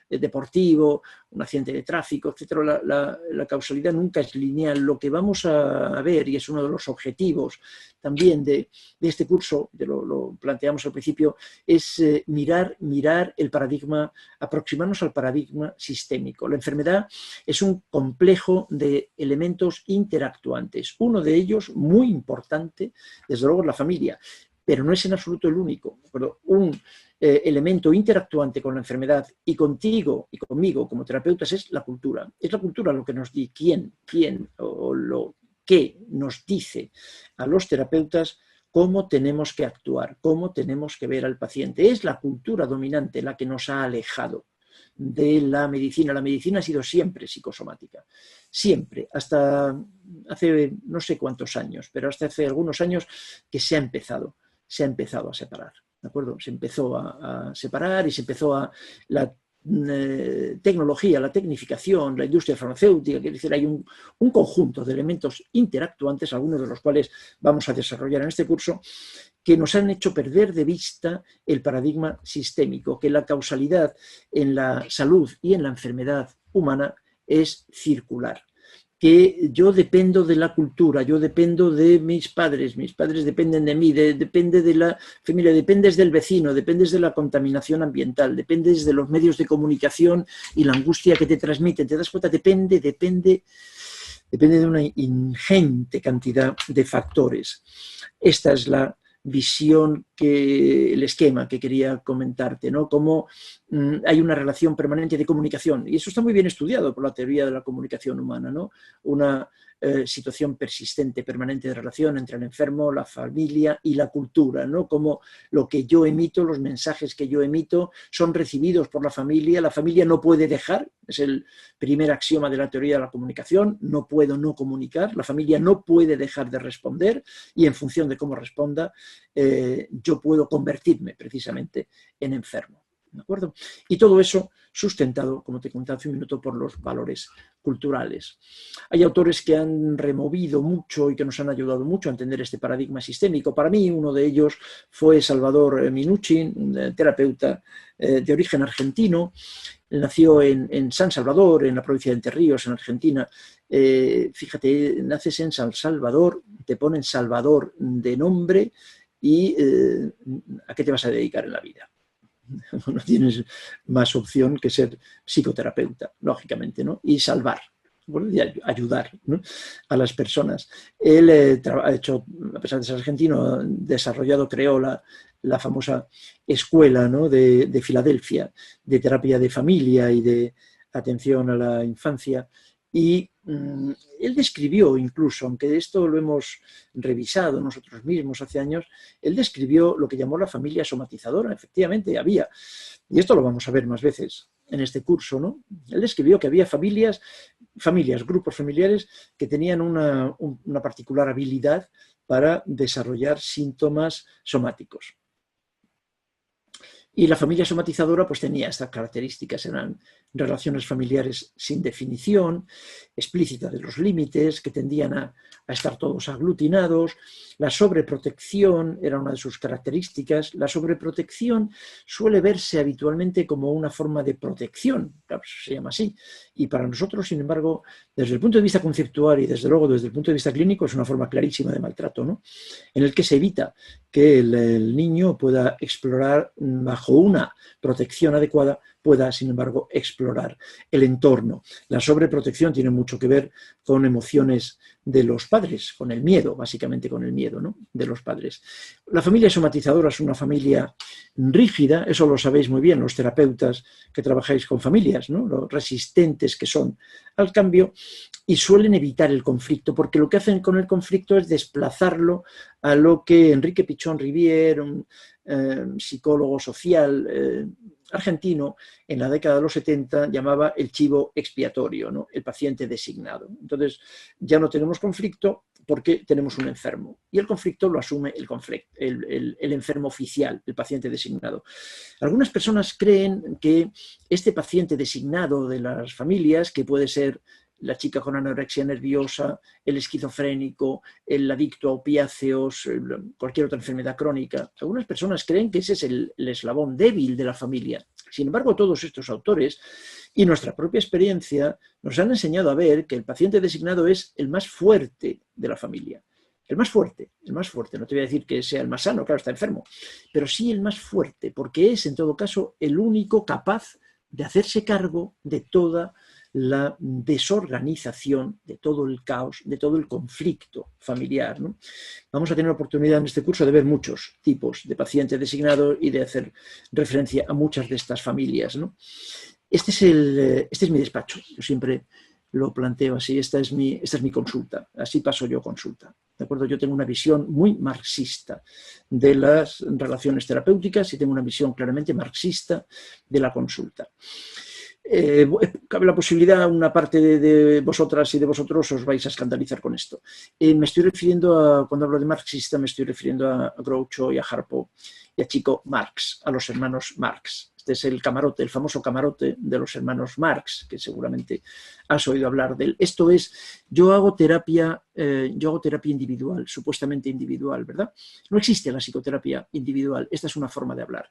deportivo, un accidente de tráfico, etc. La causalidad nunca es lineal. Lo que vamos a ver, y es uno de los objetivos también de este curso, lo planteamos al principio, es mirar el paradigma, aproximarnos al paradigma sistémico. La enfermedad es un complejo de elementos interactuantes. Uno de ellos, muy importante, desde luego es la familia, pero no es en absoluto el único. Un elemento interactuante con la enfermedad y contigo y conmigo como terapeutas es la cultura. Es la cultura lo que nos dice quién o lo que nos dice a los terapeutas cómo tenemos que actuar, cómo tenemos que ver al paciente. Es la cultura dominante la que nos ha alejado de la medicina. La medicina ha sido siempre psicosomática, siempre, hasta hace no sé cuántos años, pero hasta hace algunos años que se ha empezado a separar, ¿de acuerdo? Se empezó a separar y se empezó la tecnología, la tecnificación, la industria farmacéutica, quiere decir, hay un conjunto de elementos interactuantes, algunos de los cuales vamos a desarrollar en este curso, que nos han hecho perder de vista el paradigma sistémico, que la causalidad en la salud y en la enfermedad humana es circular, que yo dependo de la cultura, yo dependo de mis padres dependen de mí, depende de la familia, dependes del vecino, dependes de la contaminación ambiental, dependes de los medios de comunicación y la angustia que te transmiten, ¿te das cuenta? Depende de una ingente cantidad de factores. Esta es la visión, el esquema que quería comentarte, ¿no? Cómo hay una relación permanente de comunicación, y eso está muy bien estudiado por la teoría de la comunicación humana, ¿no? Una situación persistente, permanente de relación entre el enfermo, la familia y la cultura, ¿no? Como lo que yo emito, los mensajes que yo emito son recibidos por la familia no puede dejar, es el primer axioma de la teoría de la comunicación, no puedo no comunicar, la familia no puede dejar de responder y en función de cómo responda yo puedo convertirme precisamente en enfermo. ¿De acuerdo? Y todo eso sustentado, como te contaba hace un minuto, por los valores culturales. Hay autores que han removido mucho y que nos han ayudado mucho a entender este paradigma sistémico. Para mí, uno de ellos fue Salvador Minuchin, un terapeuta de origen argentino. Nació en San Salvador, en la provincia de Entre Ríos, en Argentina. Fíjate, naces en San Salvador, te ponen Salvador de nombre y ¿a qué te vas a dedicar en la vida? no tienes más opción que ser psicoterapeuta, lógicamente, ¿no? Y salvar, bueno, y ayudar, ¿no?, a las personas. Él ha hecho, a pesar de ser argentino, ha desarrollado, creó la famosa escuela, ¿no?, de Filadelfia, de terapia de familia y de atención a la infancia. Y él describió incluso, aunque esto lo hemos revisado nosotros mismos hace años, él describió lo que llamó la familia somatizadora. Efectivamente, había, y esto lo vamos a ver más veces en este curso, ¿no? Él describió que había familias, grupos familiares que tenían una particular habilidad para desarrollar síntomas somáticos. Y la familia somatizadora pues tenía estas características, eran relaciones familiares sin definición, explícita de los límites, que tendían a estar todos aglutinados. La sobreprotección era una de sus características. La sobreprotección suele verse habitualmente como una forma de protección, claro, se llama así. Y para nosotros, sin embargo, desde el punto de vista conceptual y desde luego desde el punto de vista clínico, es una forma clarísima de maltrato, ¿no?, en el que se evita que el niño pueda explorar bajo una protección adecuada, pueda, sin embargo, explorar el entorno. La sobreprotección tiene mucho que ver con emociones de los padres, con el miedo, básicamente con el miedo, ¿no?, de los padres. La familia somatizadora es una familia rígida, eso lo sabéis muy bien los terapeutas que trabajáis con familias, ¿no?, lo resistentes que son al cambio, y suelen evitar el conflicto, porque lo que hacen con el conflicto es desplazarlo a lo que Enrique Pichón Rivière, un psicólogo social argentino, en la década de los 70 llamaba el chivo expiatorio, ¿no?, el paciente designado. Entonces ya no tenemos conflicto porque tenemos un enfermo, y el conflicto lo asume el enfermo oficial, el paciente designado. Algunas personas creen que este paciente designado de las familias, que puede ser la chica con anorexia nerviosa, el esquizofrénico, el adicto a opiáceos, cualquier otra enfermedad crónica. Algunas personas creen que ese es el eslabón débil de la familia. Sin embargo, todos estos autores y nuestra propia experiencia nos han enseñado a ver que el paciente designado es el más fuerte de la familia. El más fuerte. No te voy a decir que sea el más sano, claro, está enfermo, pero sí el más fuerte, porque es, en todo caso, el único capaz de hacerse cargo de toda la desorganización, de todo el caos, de todo el conflicto familiar, ¿no? Vamos a tener oportunidad en este curso de ver muchos tipos de pacientes designados y de hacer referencia a muchas de estas familias, ¿no? Este es mi despacho, yo siempre lo planteo así, esta es mi consulta, así paso yo consulta, ¿de acuerdo? Yo tengo una visión muy marxista de las relaciones terapéuticas y tengo una visión claramente marxista de la consulta. Cabe la posibilidad, una parte de vosotras y de vosotros os vais a escandalizar con esto. Me estoy refiriendo cuando hablo de marxista, me estoy refiriendo a Groucho y a Harpo y a Chico Marx, a los hermanos Marx. Este es el camarote, el famoso camarote de los hermanos Marx, que seguramente has oído hablar de él. Esto es, yo hago terapia individual, supuestamente individual, ¿verdad? No existe la psicoterapia individual, esta es una forma de hablar.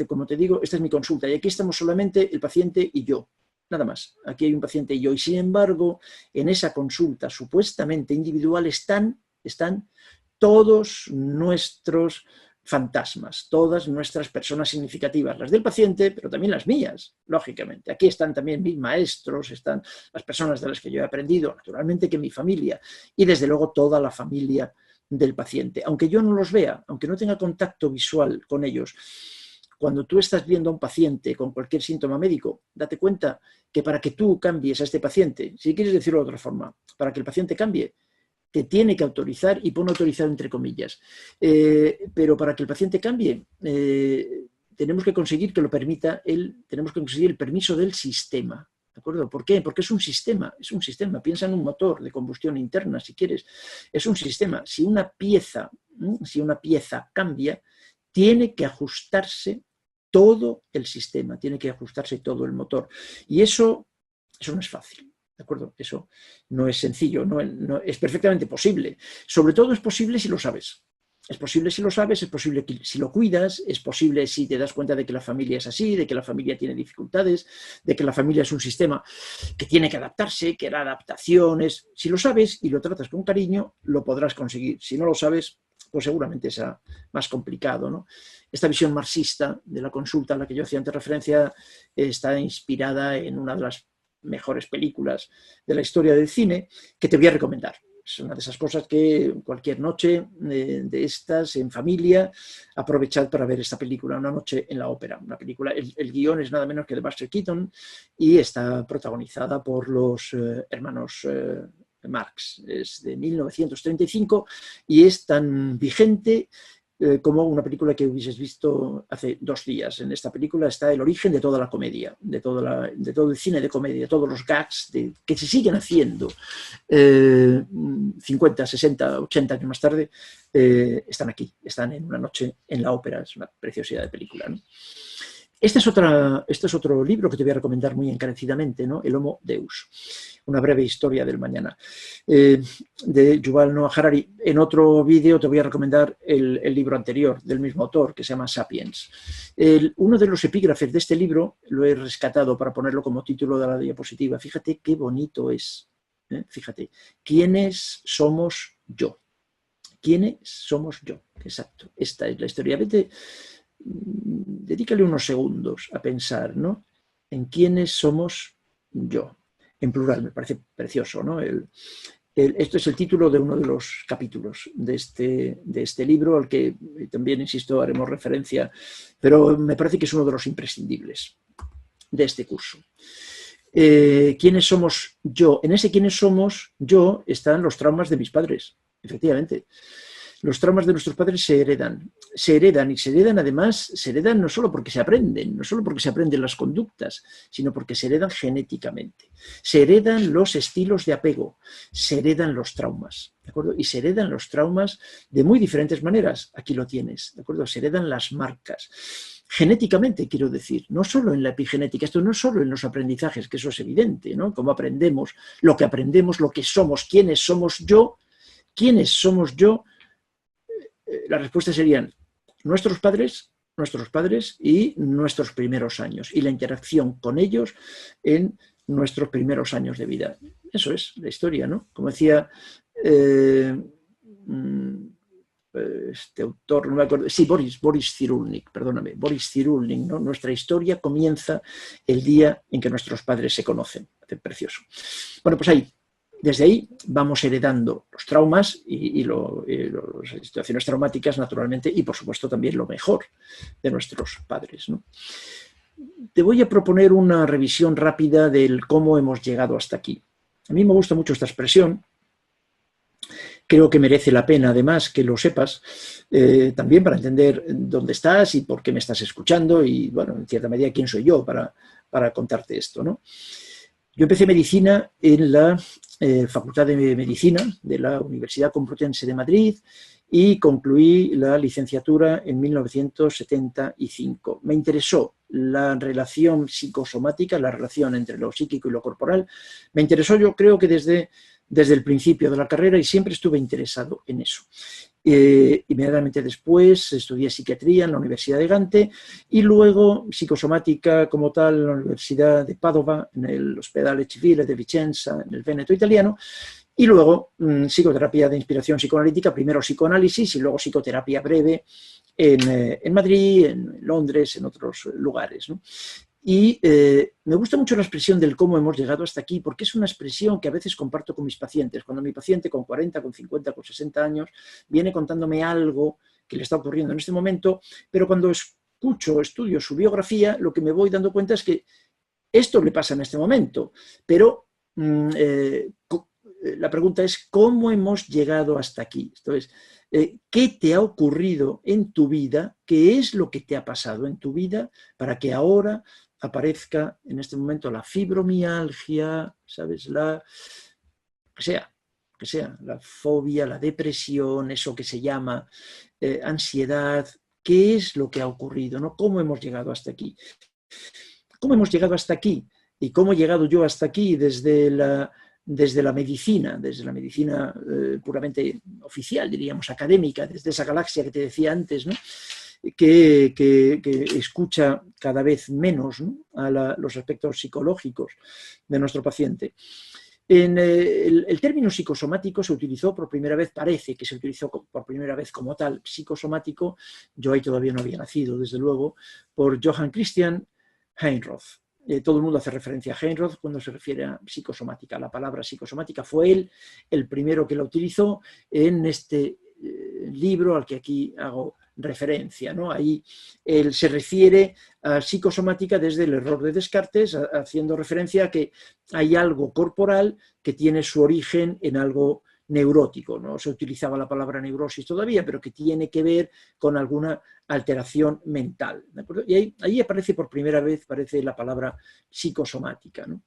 Como te digo, esta es mi consulta y aquí estamos solamente el paciente y yo. Nada más, aquí hay un paciente y yo. Y sin embargo, en esa consulta supuestamente individual están todos nuestros fantasmas, todas nuestras personas significativas, las del paciente, pero también las mías, lógicamente. Aquí están también mis maestros, están las personas de las que yo he aprendido, naturalmente que mi familia, y desde luego toda la familia del paciente. Aunque yo no los vea, aunque no tenga contacto visual con ellos, cuando tú estás viendo a un paciente con cualquier síntoma médico, date cuenta que para que tú cambies a este paciente, si quieres decirlo de otra forma, para que el paciente cambie, te tiene que autorizar, y pone autorizar entre comillas, pero para que el paciente cambie, tenemos que conseguir que lo permita tenemos que conseguir el permiso del sistema. ¿De acuerdo? ¿Por qué? Porque es un sistema, piensa en un motor de combustión interna, si quieres, es un sistema. Si una pieza cambia, tiene que ajustarse todo el sistema, tiene que ajustarse todo el motor. Y eso no es fácil. ¿De acuerdo? Eso no es sencillo, no es perfectamente posible. Sobre todo es posible si lo sabes. Es posible si lo sabes, es posible si lo cuidas, es posible si te das cuenta de que la familia es así, de que la familia tiene dificultades, de que la familia es un sistema que tiene que adaptarse, que era adaptaciones. Si lo sabes y lo tratas con cariño, lo podrás conseguir. Si no lo sabes, pues seguramente será más complicado, ¿no? esta visión marxista de la consulta a la que yo hacía antes referencia está inspirada en una de las mejores películas de la historia del cine, que te voy a recomendar. Es una de esas cosas que cualquier noche de estas, en familia, aprovechad para ver esta película, Una noche en la ópera. Una película, el guión es nada menos que de Buster Keaton y está protagonizada por los hermanos Marx. Es de 1935 y es tan vigente como una película que hubieses visto hace 2 días. En esta película está el origen de toda la comedia, de todo el cine de comedia, de todos los gags que se siguen haciendo 50, 60, 80 años más tarde, están aquí, están en Una noche en la ópera. Es una preciosidad de película, ¿no? Este es otro libro que te voy a recomendar muy encarecidamente, ¿no? El Homo Deus, una breve historia del mañana, de Yuval Noah Harari. En otro vídeo te voy a recomendar el libro anterior del mismo autor, que se llama Sapiens. Uno de los epígrafes de este libro lo he rescatado para ponerlo como título de la diapositiva. Fíjate qué bonito es. Fíjate, ¿quiénes somos yo? ¿Quiénes somos yo? Exacto, esta es la historia. Vete, dedícale unos segundos a pensar, ¿no?, en quiénes somos yo. En plural, me parece precioso, ¿no? Esto es el título de uno de los capítulos de este libro, al que también, insisto, haremos referencia, pero me parece que es uno de los imprescindibles de este curso. ¿Quiénes somos yo? En ese quiénes somos yo están los traumas de mis padres, efectivamente. Los traumas de nuestros padres se heredan y se heredan además, se heredan no solo porque se aprenden, no solo porque se aprenden las conductas, sino porque se heredan genéticamente. Se heredan los estilos de apego, se heredan los traumas, ¿de acuerdo? Y se heredan los traumas de muy diferentes maneras. Aquí lo tienes, ¿de acuerdo? Se heredan las marcas. Genéticamente, quiero decir, no solo en la epigenética, esto no solo en los aprendizajes, que eso es evidente, ¿no? Cómo aprendemos, lo que somos, quiénes somos yo, la respuesta serían nuestros padres y nuestros primeros años, y la interacción con ellos en nuestros primeros años de vida. Eso es la historia, ¿no? Como decía este autor, no me acuerdo, sí, Boris Cyrulnik, perdóname, Boris Cyrulnik, ¿no? Nuestra historia comienza el día en que nuestros padres se conocen. Precioso. Bueno, pues ahí. Desde ahí vamos heredando los traumas y las situaciones traumáticas, naturalmente, y por supuesto también lo mejor de nuestros padres, ¿no? Te voy a proponer una revisión rápida del cómo hemos llegado hasta aquí. A mí me gusta mucho esta expresión. Creo que merece la pena, además, que lo sepas, también para entender dónde estás y por qué me estás escuchando y, bueno, en cierta medida, quién soy yo para contarte esto, ¿no? Yo empecé medicina en la Facultad de Medicina de la Universidad Complutense de Madrid y concluí la licenciatura en 1975. Me interesó la relación psicosomática, la relación entre lo psíquico y lo corporal. Me interesó, yo creo que desde el principio de la carrera, y siempre estuve interesado en eso. Inmediatamente después estudié psiquiatría en la Universidad de Gante y luego psicosomática como tal en la Universidad de Padova, en el Ospedale Civile de Vicenza, en el Véneto italiano, y luego psicoterapia de inspiración psicoanalítica, primero psicoanálisis y luego psicoterapia breve en Madrid, en Londres, en otros lugares, ¿no? Y me gusta mucho la expresión del cómo hemos llegado hasta aquí, porque es una expresión que a veces comparto con mis pacientes. Cuando mi paciente con 40, con 50, con 60 años viene contándome algo que le está ocurriendo en este momento, pero cuando estudio su biografía, lo que me voy dando cuenta es que esto le pasa en este momento, pero la pregunta es ¿cómo hemos llegado hasta aquí? Entonces, ¿qué te ha ocurrido en tu vida? ¿Qué es lo que te ha pasado en tu vida para que ahora aparezca en este momento la fibromialgia, ¿sabes? Que sea, la fobia, la depresión, eso que se llama ansiedad. ¿Qué es lo que ha ocurrido, ¿no? ¿Cómo hemos llegado hasta aquí? ¿Cómo hemos llegado hasta aquí? ¿Y cómo he llegado yo hasta aquí desde la medicina puramente oficial, diríamos, académica, desde esa galaxia que te decía antes, ¿no? que escucha cada vez menos, ¿no?, a los aspectos psicológicos de nuestro paciente? El término psicosomático se utilizó por primera vez, parece que se utilizó por primera vez como tal, psicosomático, yo ahí todavía no había nacido, desde luego, por Johann Christian Heinroth. Todo el mundo hace referencia a Heinroth cuando se refiere a psicosomática. La palabra psicosomática fue él el primero que la utilizó en este libro al que aquí hago referencia, ¿no? Ahí él se refiere a psicosomática desde el error de Descartes, haciendo referencia a que hay algo corporal que tiene su origen en algo neurótico. No se utilizaba la palabra neurosis todavía, pero que tiene que ver con alguna alteración mental. ¿De acuerdo? Y ahí aparece por primera vez la palabra psicosomática, ¿no?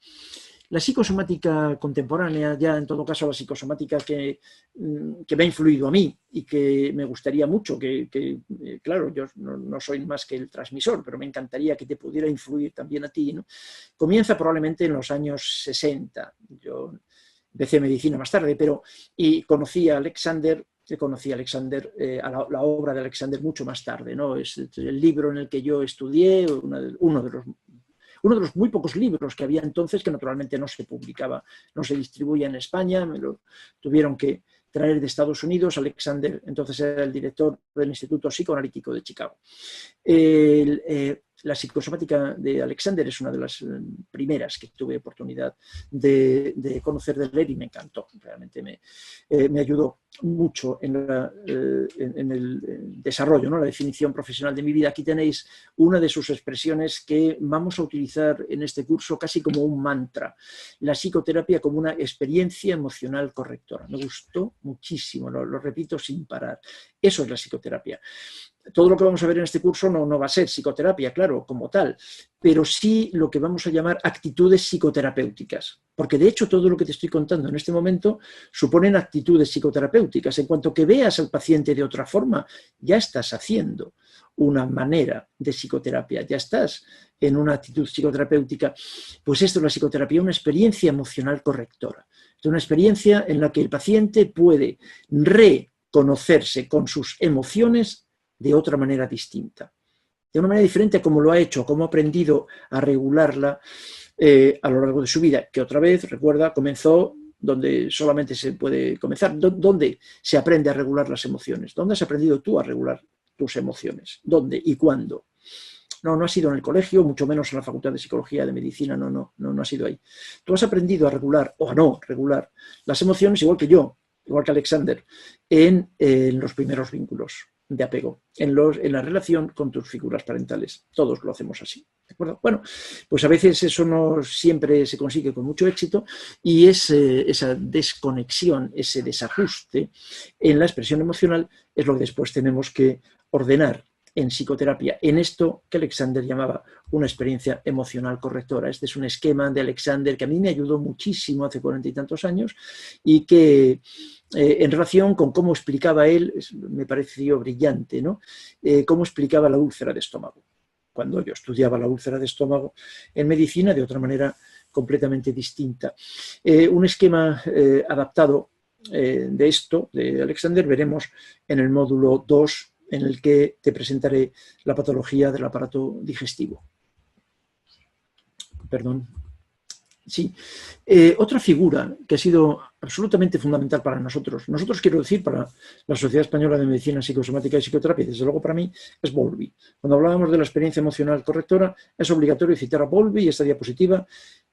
La psicosomática contemporánea, ya en todo caso la psicosomática que me ha influido a mí y que me gustaría mucho, claro, yo no soy más que el transmisor, pero me encantaría que te pudiera influir también a ti, ¿no? Comienza probablemente en los años 60. Yo empecé medicina más tarde, y conocí a Alexander, a la obra de Alexander mucho más tarde, ¿no? Es el libro en el que yo estudié, uno de los muy pocos libros que había entonces, que naturalmente no se publicaba, no se distribuía en España, me lo tuvieron que traer de Estados Unidos. Alexander entonces era el director del Instituto Psicoanalítico de Chicago. La psicosomática de Alexander es una de las primeras que tuve oportunidad de conocer, de leer, y me encantó. Realmente me ayudó mucho en el desarrollo, ¿no? La definición profesional de mi vida. Aquí tenéis una de sus expresiones que vamos a utilizar en este curso casi como un mantra: la psicoterapia como una experiencia emocional correctora. Me gustó muchísimo, lo repito sin parar. Eso es la psicoterapia. Todo lo que vamos a ver en este curso no va a ser psicoterapia, claro, como tal, pero sí lo que vamos a llamar actitudes psicoterapéuticas, porque de hecho todo lo que te estoy contando en este momento suponen actitudes psicoterapéuticas. En cuanto que veas al paciente de otra forma, ya estás haciendo una manera de psicoterapia, ya estás en una actitud psicoterapéutica. Pues esto es la psicoterapia, una experiencia emocional correctora, es una experiencia en la que el paciente puede reconocerse con sus emociones de otra manera distinta, de una manera diferente a como lo ha hecho, cómo ha aprendido a regularla a lo largo de su vida, que otra vez, recuerda, comenzó donde solamente se puede comenzar, donde se aprende a regular las emociones. ¿Dónde has aprendido tú a regular tus emociones? ¿Dónde y cuándo? No ha sido en el colegio, mucho menos en la Facultad de Psicología, de Medicina, no ha sido ahí. Tú has aprendido a regular o a no regular las emociones, igual que yo, igual que Alexander, en los primeros vínculos de apego, en la relación con tus figuras parentales. Todos lo hacemos así, ¿de acuerdo? Bueno, pues a veces eso no siempre se consigue con mucho éxito, y esa desconexión, ese desajuste en la expresión emocional es lo que después tenemos que ordenar en psicoterapia, en esto que Alexander llamaba una experiencia emocional correctora. Este es un esquema de Alexander que a mí me ayudó muchísimo hace 40 y tantos años, y que en relación con cómo explicaba él, me pareció brillante, ¿no? Cómo explicaba la úlcera de estómago. Cuando yo estudiaba la úlcera de estómago en medicina, de otra manera completamente distinta. Un esquema adaptado de esto, de Alexander, veremos en el módulo 2, en el que te presentaré la patología del aparato digestivo. Perdón. Sí. Otra figura que ha sido absolutamente fundamental para nosotros, quiero decir, para la Sociedad Española de Medicina Psicosomática y Psicoterapia, desde luego para mí, es Bowlby. Cuando hablábamos de la experiencia emocional correctora, es obligatorio citar a Bowlby, y esta diapositiva,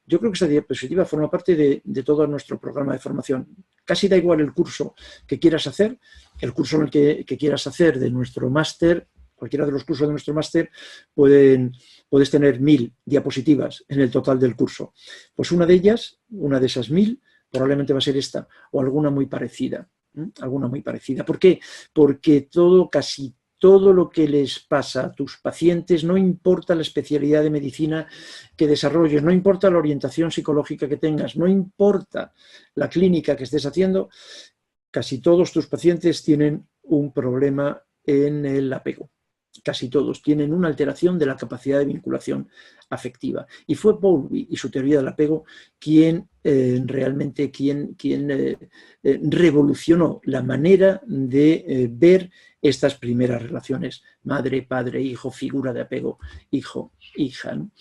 yo creo que esta diapositiva forma parte de todo nuestro programa de formación. Casi da igual el curso que quieras hacer, el curso en el que quieras hacer de nuestro máster. Cualquiera de los cursos de nuestro máster puedes tener 1000 diapositivas en el total del curso. Pues una de esas 1000, probablemente va a ser esta, o alguna muy parecida. Alguna muy parecida. ¿Por qué? Porque casi todo lo que les pasa a tus pacientes, no importa la especialidad de medicina que desarrolles, no importa la orientación psicológica que tengas, no importa la clínica que estés haciendo, casi todos tus pacientes tienen un problema en el apego. Casi todos tienen una alteración de la capacidad de vinculación afectiva. Y fue Bowlby y su teoría del apego quien realmente revolucionó la manera de ver estas primeras relaciones madre, padre, hijo, figura de apego, hijo, hija, ¿no?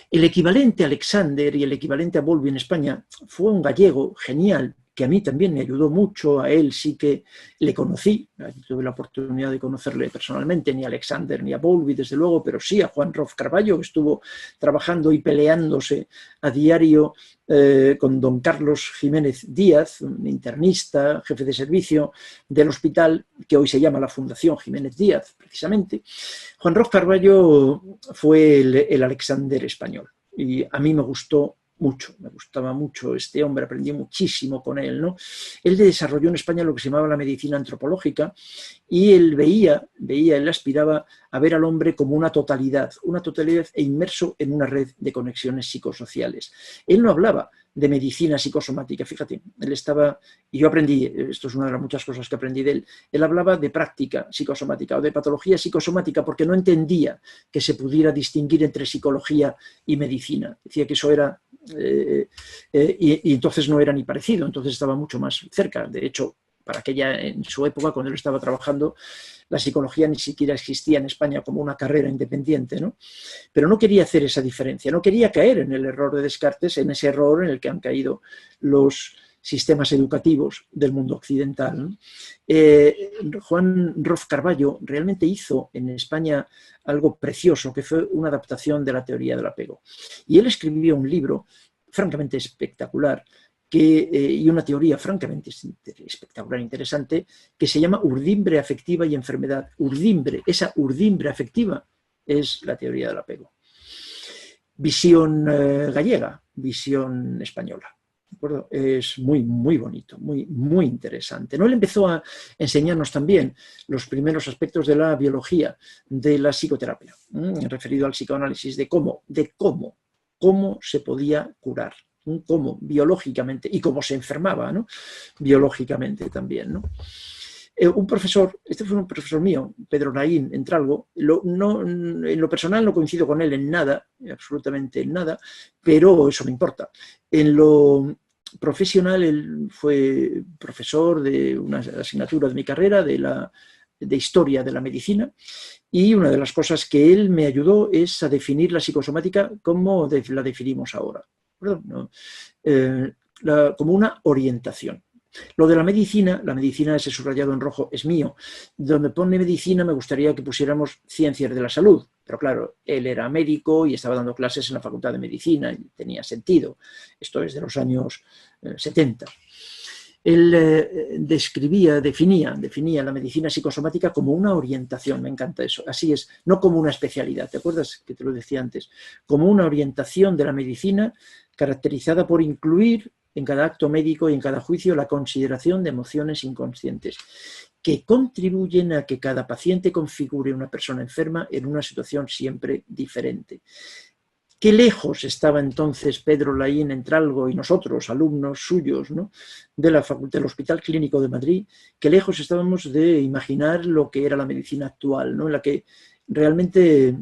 El equivalente a Alexander y el equivalente a Bowlby en España fue un gallego genial, que a mí también me ayudó mucho. A él sí que le conocí, tuve la oportunidad de conocerle personalmente, ni a Alexander ni a Bowlby, desde luego, pero sí a Juan Rof Carballo, que estuvo trabajando y peleándose a diario con don Carlos Jiménez Díaz, un internista, jefe de servicio del hospital, que hoy se llama la Fundación Jiménez Díaz, precisamente. Juan Rof Carballo fue el Alexander español, y a mí me gustó mucho, me gustaba mucho este hombre, aprendí muchísimo con él, ¿no? Él desarrolló en España lo que se llamaba la medicina antropológica, y él él aspiraba a ver al hombre como una totalidad e inmerso en una red de conexiones psicosociales. Él no hablaba de medicina psicosomática, fíjate, él estaba, y yo aprendí, esto es una de las muchas cosas que aprendí de él hablaba de práctica psicosomática o de patología psicosomática porque no entendía que se pudiera distinguir entre psicología y medicina, decía que eso era, y entonces no era ni parecido, entonces estaba mucho más cerca. De hecho, para aquella, en su época, cuando él estaba trabajando, la psicología ni siquiera existía en España como una carrera independiente, ¿no? Pero no quería hacer esa diferencia, no quería caer en el error de Descartes, en ese error en el que han caído los sistemas educativos del mundo occidental, ¿no? Juan Rof Carballo realmente hizo en España algo precioso, que fue una adaptación de la teoría del apego. Y él escribió un libro francamente espectacular, y una teoría francamente espectacular, interesante, que se llama urdimbre afectiva y enfermedad. Esa urdimbre afectiva es la teoría del apego. Visión gallega, visión española. ¿De acuerdo? Es muy, muy bonito, muy, muy interesante, ¿no? Él empezó a enseñarnos también los primeros aspectos de la biología, de la psicoterapia, referido al psicoanálisis, de cómo se podía curar. Cómo biológicamente y cómo se enfermaba, ¿no? Biológicamente también, ¿no? Un profesor, este fue un profesor mío, Pedro Laín Entralgo, en lo personal no coincido con él en nada, absolutamente en nada, pero eso no importa. En lo profesional, él fue profesor de una asignatura de mi carrera, de historia de la medicina, y una de las cosas que él me ayudó es a definir la psicosomática como la definimos ahora. ¿No? Como una orientación. Lo de la medicina, ese subrayado en rojo es mío. Donde pone medicina me gustaría que pusiéramos ciencias de la salud, pero claro, él era médico y estaba dando clases en la Facultad de Medicina y tenía sentido. Esto es de los años 70. Él definía la medicina psicosomática como una orientación, me encanta eso, así es, no como una especialidad, ¿te acuerdas que te lo decía antes? Como una orientación de la medicina caracterizada por incluir en cada acto médico y en cada juicio la consideración de emociones inconscientes que contribuyen a que cada paciente configure una persona enferma en una situación siempre diferente. Qué lejos estaba entonces Pedro Laín Entralgo y nosotros, alumnos suyos, ¿no? del Hospital Clínico de Madrid, qué lejos estábamos de imaginar lo que era la medicina actual, ¿no? En la que realmente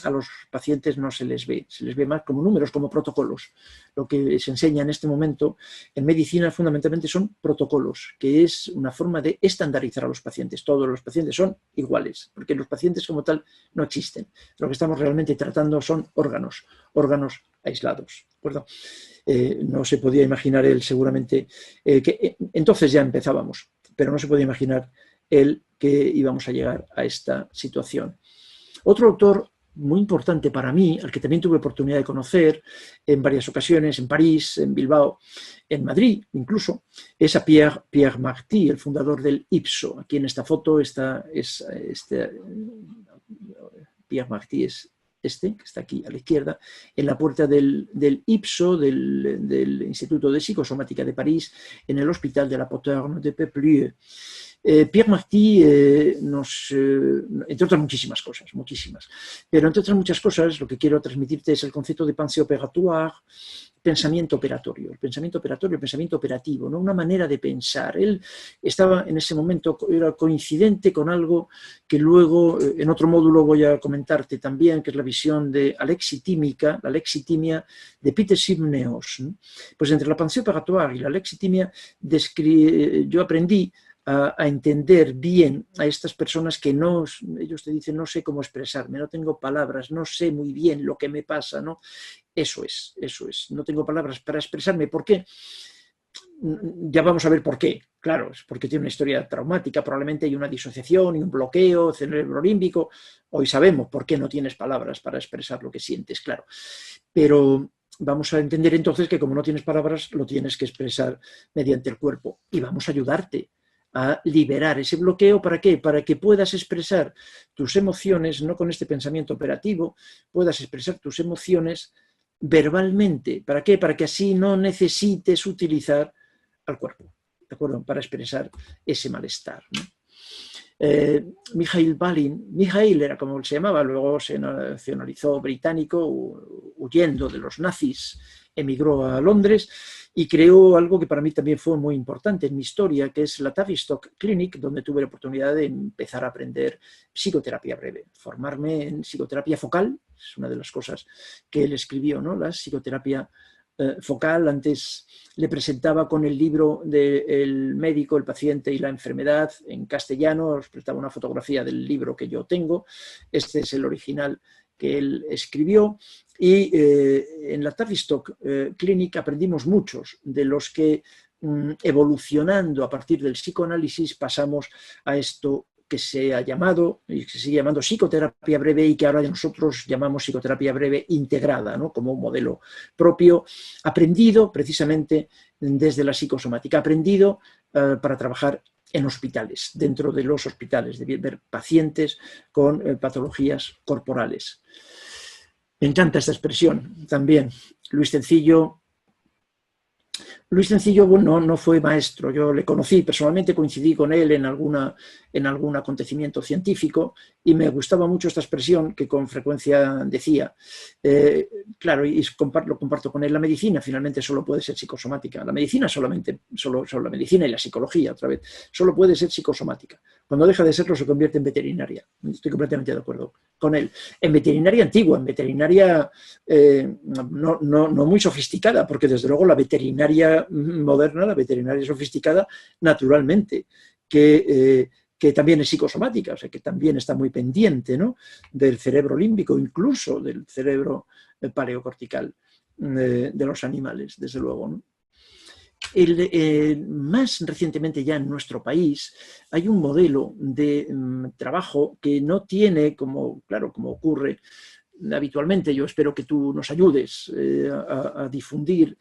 a los pacientes no se les ve más como números, como protocolos. Lo que se enseña en este momento en medicina fundamentalmente son protocolos, que es una forma de estandarizar a los pacientes. Todos los pacientes son iguales, porque los pacientes como tal no existen. Lo que estamos realmente tratando son órganos aislados, ¿de acuerdo? No se podía imaginar él seguramente, que entonces ya empezábamos, pero no se podía imaginar él que íbamos a llegar a esta situación. Otro autor muy importante para mí, al que también tuve oportunidad de conocer en varias ocasiones, en París, en Bilbao, en Madrid incluso, es a Pierre Marty, el fundador del Ipso. Aquí en esta foto Pierre Marty es que está aquí a la izquierda, en la puerta del Ipso, del Instituto de Psicosomática de París, en el Hospital de la Poterne de Peuplieu. Pierre Marty entre otras muchísimas cosas, pero entre otras muchas cosas lo que quiero transmitirte es el concepto de pensée opératoire, pensamiento operatorio, el pensamiento operativo, ¿no? Una manera de pensar. Él estaba en ese momento, era coincidente con algo que luego en otro módulo voy a comentarte también, que es la visión de alexitímica, la lexitimia de Peter Simneos, ¿no? Pues entre la pensée opératoire y la lexitimia yo aprendí a entender bien a estas personas que no, ellos te dicen, no sé cómo expresarme, no tengo palabras, no sé muy bien lo que me pasa, ¿no? Eso es, no tengo palabras para expresarme. ¿Por qué? Ya vamos a ver por qué. Claro, es porque tiene una historia traumática, probablemente hay una disociación y un bloqueo cerebrolímbico. Hoy sabemos por qué no tienes palabras para expresar lo que sientes, claro. Pero vamos a entender entonces que como no tienes palabras, lo tienes que expresar mediante el cuerpo. Y vamos a ayudarte a liberar ese bloqueo. ¿Para qué? Para que puedas expresar tus emociones, no con este pensamiento operativo, puedas expresar tus emociones verbalmente. ¿Para qué? Para que así no necesites utilizar al cuerpo, ¿de acuerdo? Para expresar ese malestar, ¿no? Mikhail Balin, Mikhail era como se llamaba, luego se nacionalizó británico, huyendo de los nazis, emigró a Londres y creó algo que para mí también fue muy importante en mi historia, que es la Tavistock Clinic, donde tuve la oportunidad de empezar a aprender psicoterapia breve, formarme en psicoterapia focal, es una de las cosas que él escribió, ¿no? La psicoterapia focal. Antes le presentaba con el libro del médico, el paciente y la enfermedad en castellano, os prestaba una fotografía del libro que yo tengo, este es el original que él escribió, y en la Tavistock Clinic aprendimos muchos de los que evolucionando a partir del psicoanálisis pasamos a esto que se ha llamado y que se sigue llamando psicoterapia breve y que ahora nosotros llamamos psicoterapia breve integrada, ¿no? Como un modelo propio, aprendido precisamente desde la psicosomática, aprendido para trabajar en hospitales, dentro de los hospitales, de ver pacientes con patologías corporales. Me encanta esta expresión también. Luis Sencillo, bueno, no fue maestro, yo le conocí personalmente, coincidí con él en algún acontecimiento científico y me gustaba mucho esta expresión que con frecuencia decía. Claro, y lo comparto con él, la medicina finalmente solo puede ser psicosomática, la medicina solo la medicina y la psicología, otra vez, solo puede ser psicosomática. Cuando deja de serlo se convierte en veterinaria, estoy completamente de acuerdo con él. En veterinaria antigua, en veterinaria no muy sofisticada, porque desde luego la veterinaria moderna, la veterinaria sofisticada, naturalmente, que también es psicosomática, o sea, que también está muy pendiente, ¿no? Del cerebro límbico, incluso del cerebro paleocortical de los animales, desde luego, ¿no? Más recientemente ya en nuestro país hay un modelo de trabajo que no tiene, claro, como ocurre habitualmente, yo espero que tú nos ayudes a difundir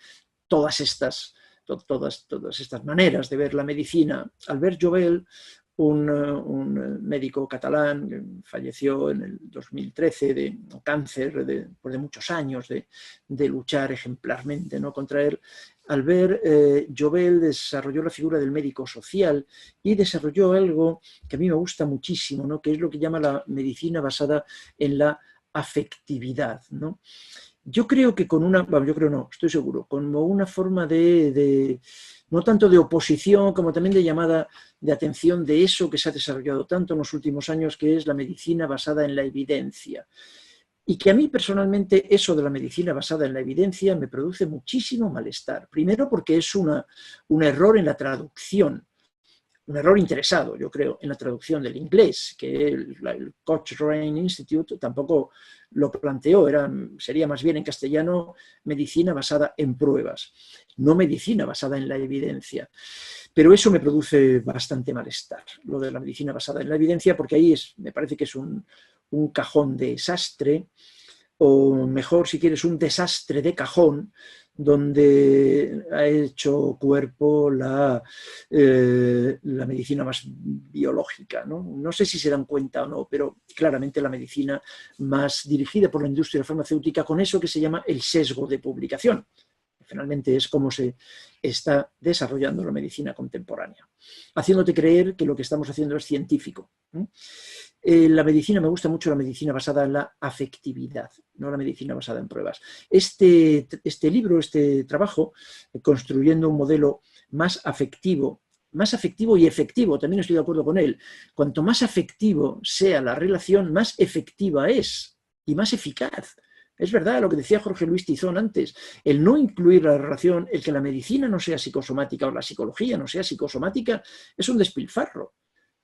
todas estas maneras de ver la medicina. Albert Jovel, un médico catalán que falleció en el 2013 de cáncer después de muchos años de luchar ejemplarmente, ¿no?, contra él. Albert Jovel desarrolló la figura del médico social y desarrolló algo que a mí me gusta muchísimo, ¿no?, que es lo que llama la medicina basada en la afectividad, ¿no? Yo creo que estoy seguro, como una forma no tanto de oposición, como también de llamada de atención de eso que se ha desarrollado tanto en los últimos años, que es la medicina basada en la evidencia. Y que a mí personalmente eso de la medicina basada en la evidencia me produce muchísimo malestar. Primero porque es un error en la traducción, un error interesado, yo creo, en la traducción del inglés, que el Cochrane Institute tampoco lo planteó, sería más bien en castellano medicina basada en pruebas, no medicina basada en la evidencia. Pero eso me produce bastante malestar, lo de la medicina basada en la evidencia, porque ahí me parece que es un cajón de desastre, o mejor, si quieres, un desastre de cajón, donde ha hecho cuerpo la medicina más biológica, ¿no? No sé si se dan cuenta o no, pero claramente la medicina más dirigida por la industria farmacéutica, con eso que se llama el sesgo de publicación. Finalmente es como se está desarrollando la medicina contemporánea, haciéndote creer que lo que estamos haciendo es científico. La medicina, me gusta mucho la medicina basada en la afectividad, no la medicina basada en pruebas. Este libro, este trabajo, construyendo un modelo más afectivo y efectivo, también estoy de acuerdo con él. Cuanto más afectivo sea la relación, más efectiva es y más eficaz. Es verdad lo que decía Jorge Luis Tizón antes, el no incluir la relación, el que la medicina no sea psicosomática o la psicología no sea psicosomática, es un despilfarro.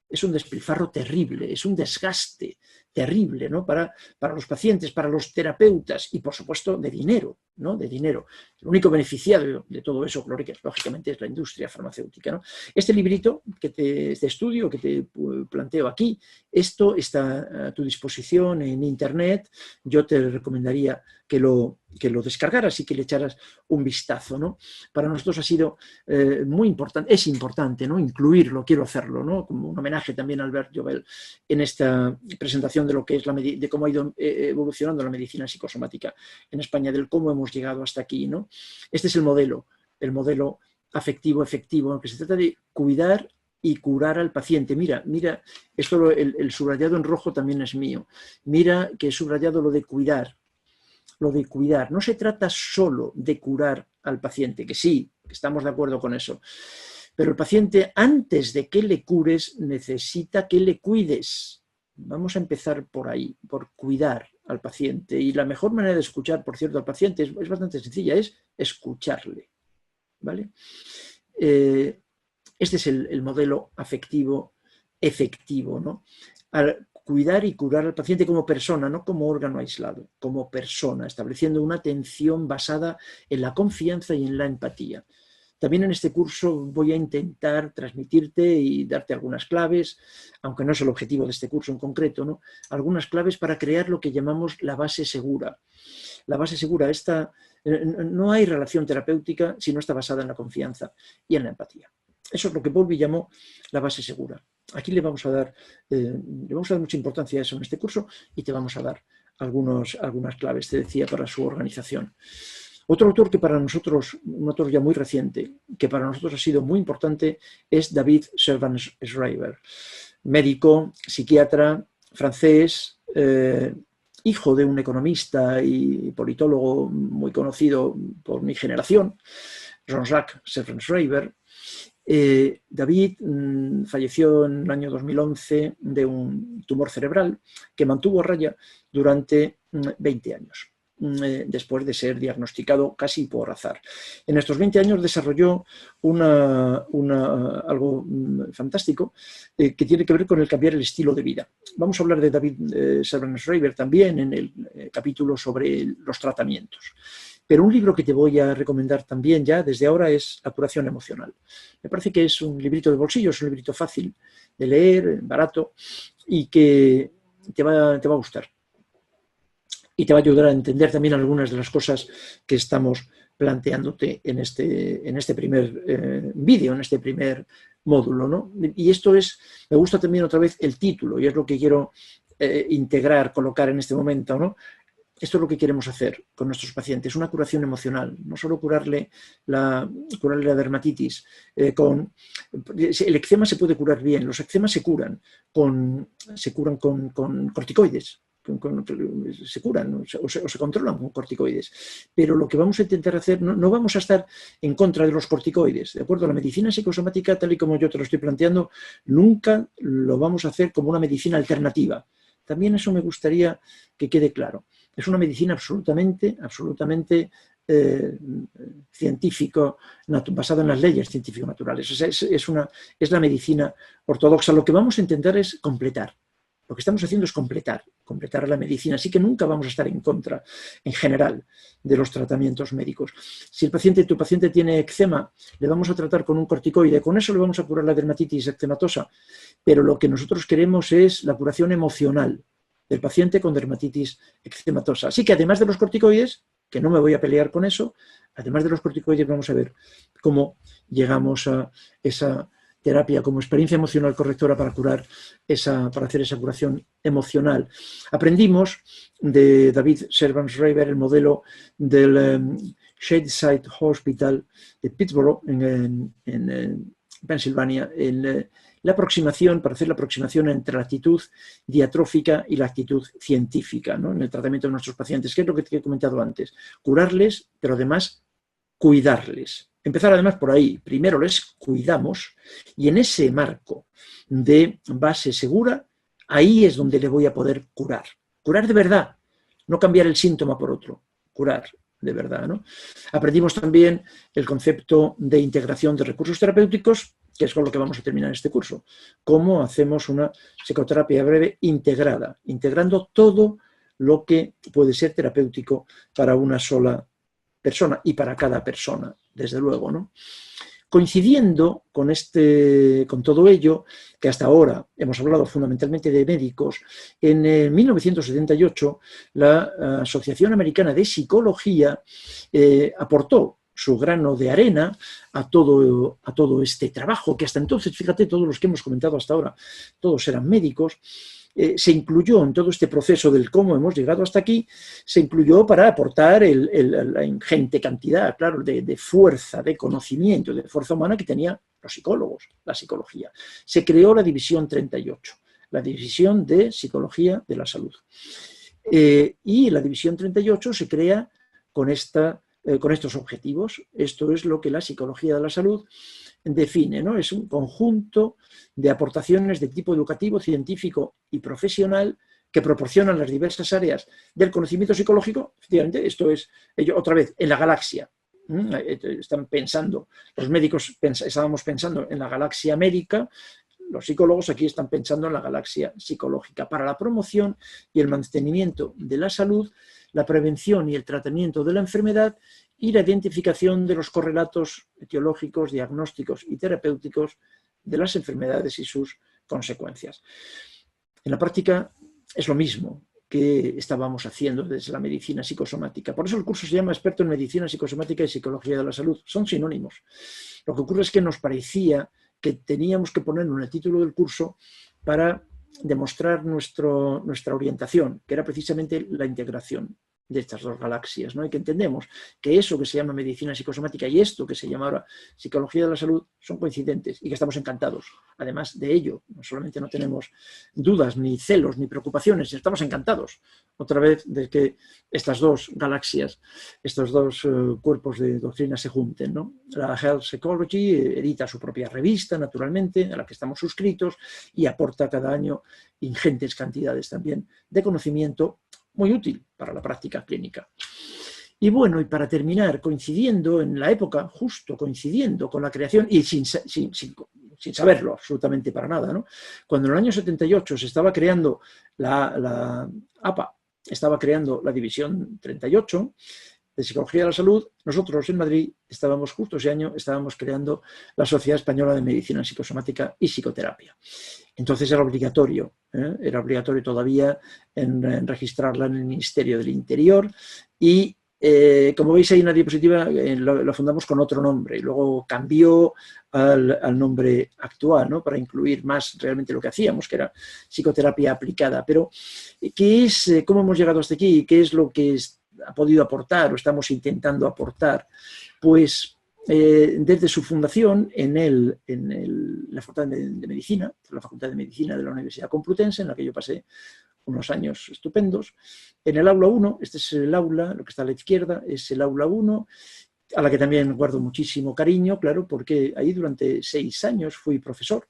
Es un despilfarro terrible, es un desgaste terrible, ¿no? Para los pacientes, para los terapeutas y, por supuesto, de dinero, ¿no? De dinero. El único beneficiario de todo eso, lógicamente, es la industria farmacéutica, ¿no? Este librito de estudio que te planteo aquí, esto está a tu disposición en Internet. Yo te recomendaría que lo descargaras y que le echaras un vistazo, ¿no? Para nosotros ha sido muy importante, es importante, ¿no? Incluirlo, quiero hacerlo, ¿no? Como un homenaje también a Albert Jovel en esta presentación de lo que es de cómo ha ido evolucionando la medicina psicosomática en España, del cómo hemos llegado hasta aquí, ¿no? Este es el modelo afectivo, efectivo, que se trata de cuidar y curar al paciente. Mira, esto el subrayado en rojo también es mío. Mira que he subrayado lo de cuidar. Lo de cuidar. No se trata solo de curar al paciente, que sí, estamos de acuerdo con eso. Pero el paciente, antes de que le cures, necesita que le cuides. Vamos a empezar por ahí, por cuidar al paciente. Y la mejor manera de escuchar, por cierto, al paciente es bastante sencilla, es escucharle. ¿Vale? Este es el modelo afectivo efectivo, ¿no? Al cuidar y curar al paciente como persona, no como órgano aislado, como persona, estableciendo una atención basada en la confianza y en la empatía. También en este curso voy a intentar transmitirte y darte algunas claves, aunque no es el objetivo de este curso en concreto, ¿no? Algunas claves para crear lo que llamamos la base segura. La base segura, no hay relación terapéutica si no está basada en la confianza y en la empatía. Eso es lo que Bowlby llamó la base segura. Aquí le vamos a dar mucha importancia a eso en este curso y te vamos a dar algunas claves, te decía, para su organización. Otro autor que para nosotros, un autor ya muy reciente, que para nosotros ha sido muy importante, es David Servan-Schreiber, médico, psiquiatra, francés, hijo de un economista y politólogo muy conocido por mi generación, Jean-Jacques Servan-Schreiber. David falleció en el año 2011 de un tumor cerebral que mantuvo a raya durante 20 años. Después de ser diagnosticado casi por azar. En estos 20 años desarrolló algo fantástico que tiene que ver con el cambiar el estilo de vida. Vamos a hablar de David Servan-Schreiber también en el capítulo sobre los tratamientos. Pero un libro que te voy a recomendar también ya desde ahora es La curación emocional. Me parece que es un librito de bolsillo, es un librito fácil de leer, barato, y que te va a gustar. Y te va a ayudar a entender también algunas de las cosas que estamos planteándote en este primer vídeo, en este primer módulo, ¿no? Y esto me gusta también otra vez el título, y es lo que quiero colocar en este momento, ¿no? Esto es lo que queremos hacer con nuestros pacientes, una curación emocional, no solo curarle la dermatitis. El eczema se puede curar bien, los eczemas se curan con corticoides. Se curan o se controlan con corticoides. Pero lo que vamos a intentar hacer, no vamos a estar en contra de los corticoides, ¿de acuerdo? La medicina psicosomática, tal y como yo te lo estoy planteando, nunca lo vamos a hacer como una medicina alternativa. También eso me gustaría que quede claro. Es una medicina absolutamente científico, basada en las leyes científico-naturales. O sea, es la medicina ortodoxa. Lo que vamos a intentar es completar. Lo que estamos haciendo es completar la medicina, así que nunca vamos a estar en contra, en general, de los tratamientos médicos. Si tu paciente tiene eczema, le vamos a tratar con un corticoide, con eso le vamos a curar la dermatitis eczematosa, pero lo que nosotros queremos es la curación emocional del paciente con dermatitis eczematosa. Así que además de los corticoides, que no me voy a pelear con eso, además de los corticoides vamos a ver cómo llegamos a esa terapia como experiencia emocional correctora para hacer esa curación emocional. Aprendimos de David Servan-Schreiber el modelo del Shadyside Hospital de Pittsburgh, en Pensilvania, para hacer la aproximación entre la actitud diatrófica y la actitud científica, ¿no? En el tratamiento de nuestros pacientes, que es lo que te he comentado antes. Curarles, pero además cuidarles. Empezar además por ahí. Primero les cuidamos y en ese marco de base segura, ahí es donde le voy a poder curar. Curar de verdad. no cambiar el síntoma por otro, curar de verdad, ¿no? Aprendimos también el concepto de integración de recursos terapéuticos, que es con lo que vamos a terminar este curso. Cómo hacemos una psicoterapia breve integrada, integrando todo lo que puede ser terapéutico para una sola persona y para cada persona, desde luego, ¿no? Coincidiendo con todo ello, que hasta ahora hemos hablado fundamentalmente de médicos, en 1978 la Asociación Americana de Psicología aportó su grano de arena a todo este trabajo, que hasta entonces, fíjate, todos los que hemos comentado hasta ahora, todos eran médicos. Se incluyó en todo este proceso del cómo hemos llegado hasta aquí, se incluyó para aportar la ingente cantidad, claro, de fuerza, de conocimiento, de fuerza humana que tenían los psicólogos, la psicología. Se creó la División 38, la División de Psicología de la Salud. Y la División 38 se crea con estos objetivos. Esto es lo que la psicología de la salud define, ¿no? Es un conjunto de aportaciones de tipo educativo, científico y profesional que proporcionan las diversas áreas del conocimiento psicológico. Efectivamente, esto es, otra vez, en la galaxia. Están pensando, los médicos estábamos pensando en la galaxia América, los psicólogos aquí están pensando en la galaxia psicológica, para la promoción y el mantenimiento de la salud, la prevención y el tratamiento de la enfermedad y la identificación de los correlatos etiológicos, diagnósticos y terapéuticos de las enfermedades y sus consecuencias. En la práctica es lo mismo que estábamos haciendo desde la medicina psicosomática. Por eso el curso se llama Experto en Medicina Psicosomática y Psicología de la Salud. Son sinónimos. Lo que ocurre es que nos parecía que teníamos que ponerlo en el título del curso para demostrar nuestra orientación, que era precisamente la integración de estas dos galaxias, ¿no? Y que entendemos que eso que se llama medicina psicosomática y esto que se llama ahora psicología de la salud son coincidentes y que estamos encantados. Además de ello, no solamente no tenemos dudas, ni celos, ni preocupaciones, estamos encantados otra vez de que estas dos galaxias, estos dos cuerpos de doctrina se junten, ¿no? La Health Psychology edita su propia revista, naturalmente, a la que estamos suscritos y aporta cada año ingentes cantidades también de conocimiento muy útil para la práctica clínica. Y bueno, y para terminar, coincidiendo en la época, justo coincidiendo con la creación, y sin saberlo absolutamente para nada, ¿no? Cuando en el año 78 se estaba creando la APA, estaba creando la División 38 de Psicología de la Salud, nosotros en Madrid estábamos justo ese año, estábamos creando la Sociedad Española de Medicina Psicosomática y Psicoterapia. Entonces era obligatorio todavía en registrarla en el Ministerio del Interior y como veis hay una diapositiva, lo fundamos con otro nombre y luego cambió al nombre actual, ¿no? Para incluir más realmente lo que hacíamos, que era psicoterapia aplicada. Pero ¿cómo hemos llegado hasta aquí? ¿Qué es lo que ha podido aportar o estamos intentando aportar? Pues desde su fundación en la Facultad de Medicina, la Facultad de Medicina de la Universidad Complutense, en la que yo pasé unos años estupendos, en el aula 1, este es el aula, lo que está a la izquierda, es el aula 1, a la que también guardo muchísimo cariño, claro, porque ahí durante 6 años fui profesor.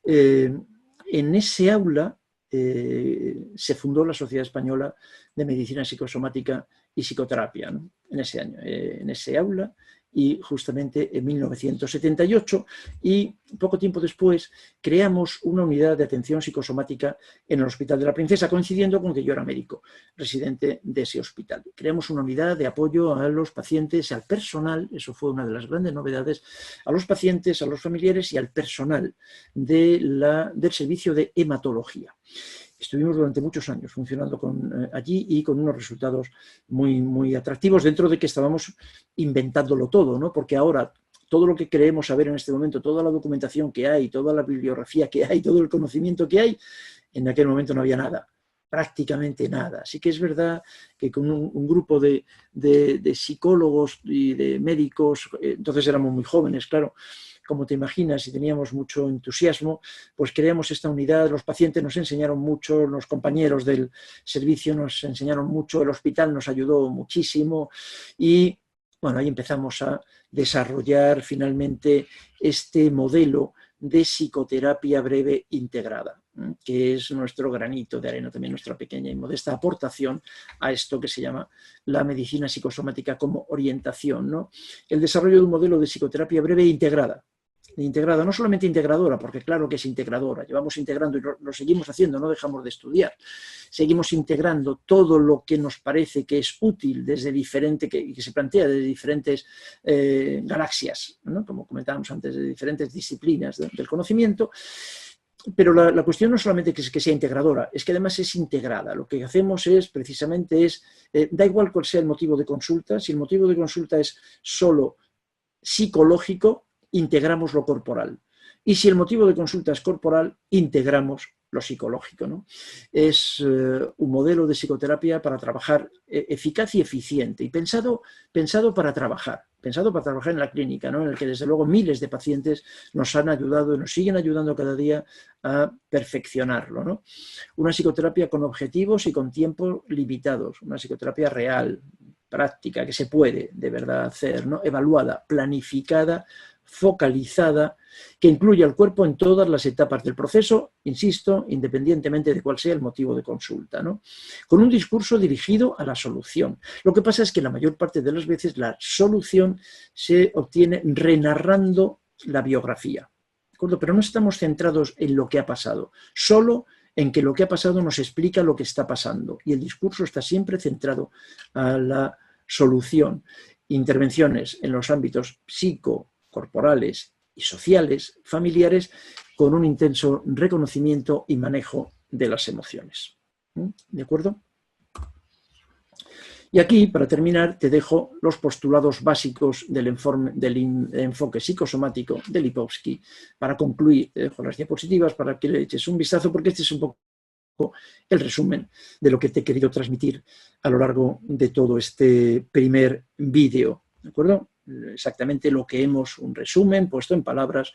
En ese aula se fundó la Sociedad Española de Medicina Psicosomática y Psicoterapia, ¿no? En ese año, en ese aula, y justamente en 1978, y poco tiempo después creamos una unidad de atención psicosomática en el Hospital de la Princesa, coincidiendo con que yo era médico, residente de ese hospital. Creamos una unidad de apoyo a los pacientes, al personal, eso fue una de las grandes novedades, a los pacientes, a los familiares y al personal del servicio de hematología. Estuvimos durante muchos años funcionando allí y con unos resultados muy, muy atractivos, dentro de que estábamos inventándolo todo, ¿no? Porque ahora todo lo que creemos saber en este momento, toda la documentación que hay, toda la bibliografía que hay, todo el conocimiento que hay, en aquel momento no había nada, prácticamente nada. Así que es verdad que con un grupo de psicólogos y de médicos, entonces éramos muy jóvenes, claro, como te imaginas, y teníamos mucho entusiasmo, pues creamos esta unidad, los pacientes nos enseñaron mucho, los compañeros del servicio nos enseñaron mucho, el hospital nos ayudó muchísimo y bueno, ahí empezamos a desarrollar finalmente este modelo de psicoterapia breve integrada. que es nuestro granito de arena, también nuestra pequeña y modesta aportación a esto que se llama la medicina psicosomática como orientación, ¿no? El desarrollo de un modelo de psicoterapia breve e integrada, no solamente integradora, porque claro que es integradora, llevamos integrando y lo seguimos haciendo, no dejamos de estudiar, seguimos integrando todo lo que nos parece que es útil desde que se plantea desde diferentes galaxias, ¿no? Como comentábamos antes, de diferentes disciplinas del conocimiento. Pero la cuestión no es solamente que sea integradora, es que además es integrada. Lo que hacemos precisamente da igual cuál sea el motivo de consulta, si el motivo de consulta es solo psicológico, integramos lo corporal. Y si el motivo de consulta es corporal, integramos lo psicológico, ¿no? Es un modelo de psicoterapia para trabajar eficaz y eficiente y pensado para trabajar en la clínica, ¿no? En el que desde luego miles de pacientes nos han ayudado y nos siguen ayudando cada día a perfeccionarlo, ¿no? Una psicoterapia con objetivos y con tiempos limitados, una psicoterapia real, práctica, que se puede de verdad hacer, ¿no? Evaluada, planificada, focalizada, que incluye al cuerpo en todas las etapas del proceso, insisto, independientemente de cuál sea el motivo de consulta, ¿no? Con un discurso dirigido a la solución. Lo que pasa es que la mayor parte de las veces la solución se obtiene renarrando la biografía, ¿de acuerdo? Pero no estamos centrados en lo que ha pasado, solo en que lo que ha pasado nos explica lo que está pasando y el discurso está siempre centrado a la solución. Intervenciones en los ámbitos psicocorporales y sociales, familiares, con un intenso reconocimiento y manejo de las emociones. ¿De acuerdo? Y aquí, para terminar, te dejo los postulados básicos del enfoque psicosomático de Lipovsky. Para concluir, te dejo las diapositivas para que le eches un vistazo, porque este es un poco el resumen de lo que te he querido transmitir a lo largo de todo este primer vídeo. ¿De acuerdo? Exactamente lo que un resumen puesto en palabras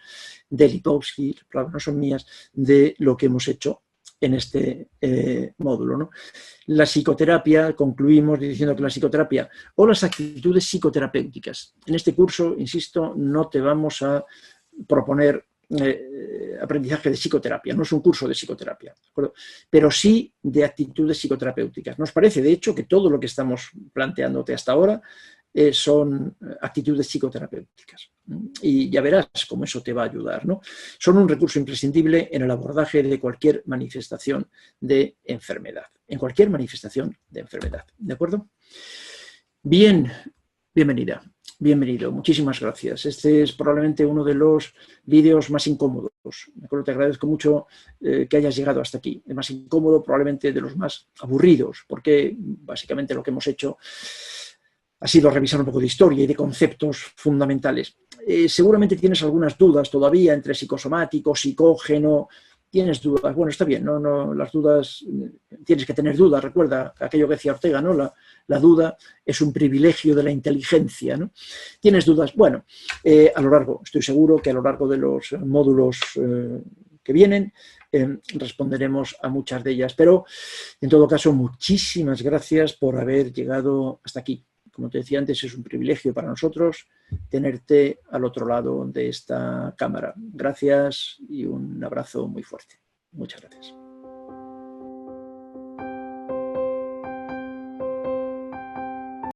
de Lipovsky, las palabras no son mías, de lo que hemos hecho en este módulo, ¿no? La psicoterapia, concluimos diciendo que la psicoterapia o las actitudes psicoterapéuticas. En este curso, insisto, no te vamos a proponer aprendizaje de psicoterapia, no es un curso de psicoterapia, ¿de acuerdo? Pero sí de actitudes psicoterapéuticas. Nos parece, de hecho, que todo lo que estamos planteándote hasta ahora son actitudes psicoterapéuticas. Y ya verás cómo eso te va a ayudar, ¿no? Son un recurso imprescindible en el abordaje de cualquier manifestación de enfermedad. En cualquier manifestación de enfermedad. ¿De acuerdo? Bien, bienvenida. Bienvenido, muchísimas gracias. Este es probablemente uno de los vídeos más incómodos. ¿De acuerdo? Te agradezco mucho que hayas llegado hasta aquí. El más incómodo, probablemente de los más aburridos, porque básicamente lo que hemos hecho ha sido revisar un poco de historia y de conceptos fundamentales. Seguramente tienes algunas dudas todavía entre psicosomático, psicógeno. ¿Tienes dudas? Bueno, está bien, no, las dudas, tienes que tener dudas. Recuerda aquello que decía Ortega, ¿no? La duda es un privilegio de la inteligencia, ¿no? ¿Tienes dudas? Bueno, estoy seguro que a lo largo de los módulos que vienen responderemos a muchas de ellas. Pero, en todo caso, muchísimas gracias por haber llegado hasta aquí. Como te decía antes, es un privilegio para nosotros tenerte al otro lado de esta cámara. Gracias y un abrazo muy fuerte. Muchas gracias.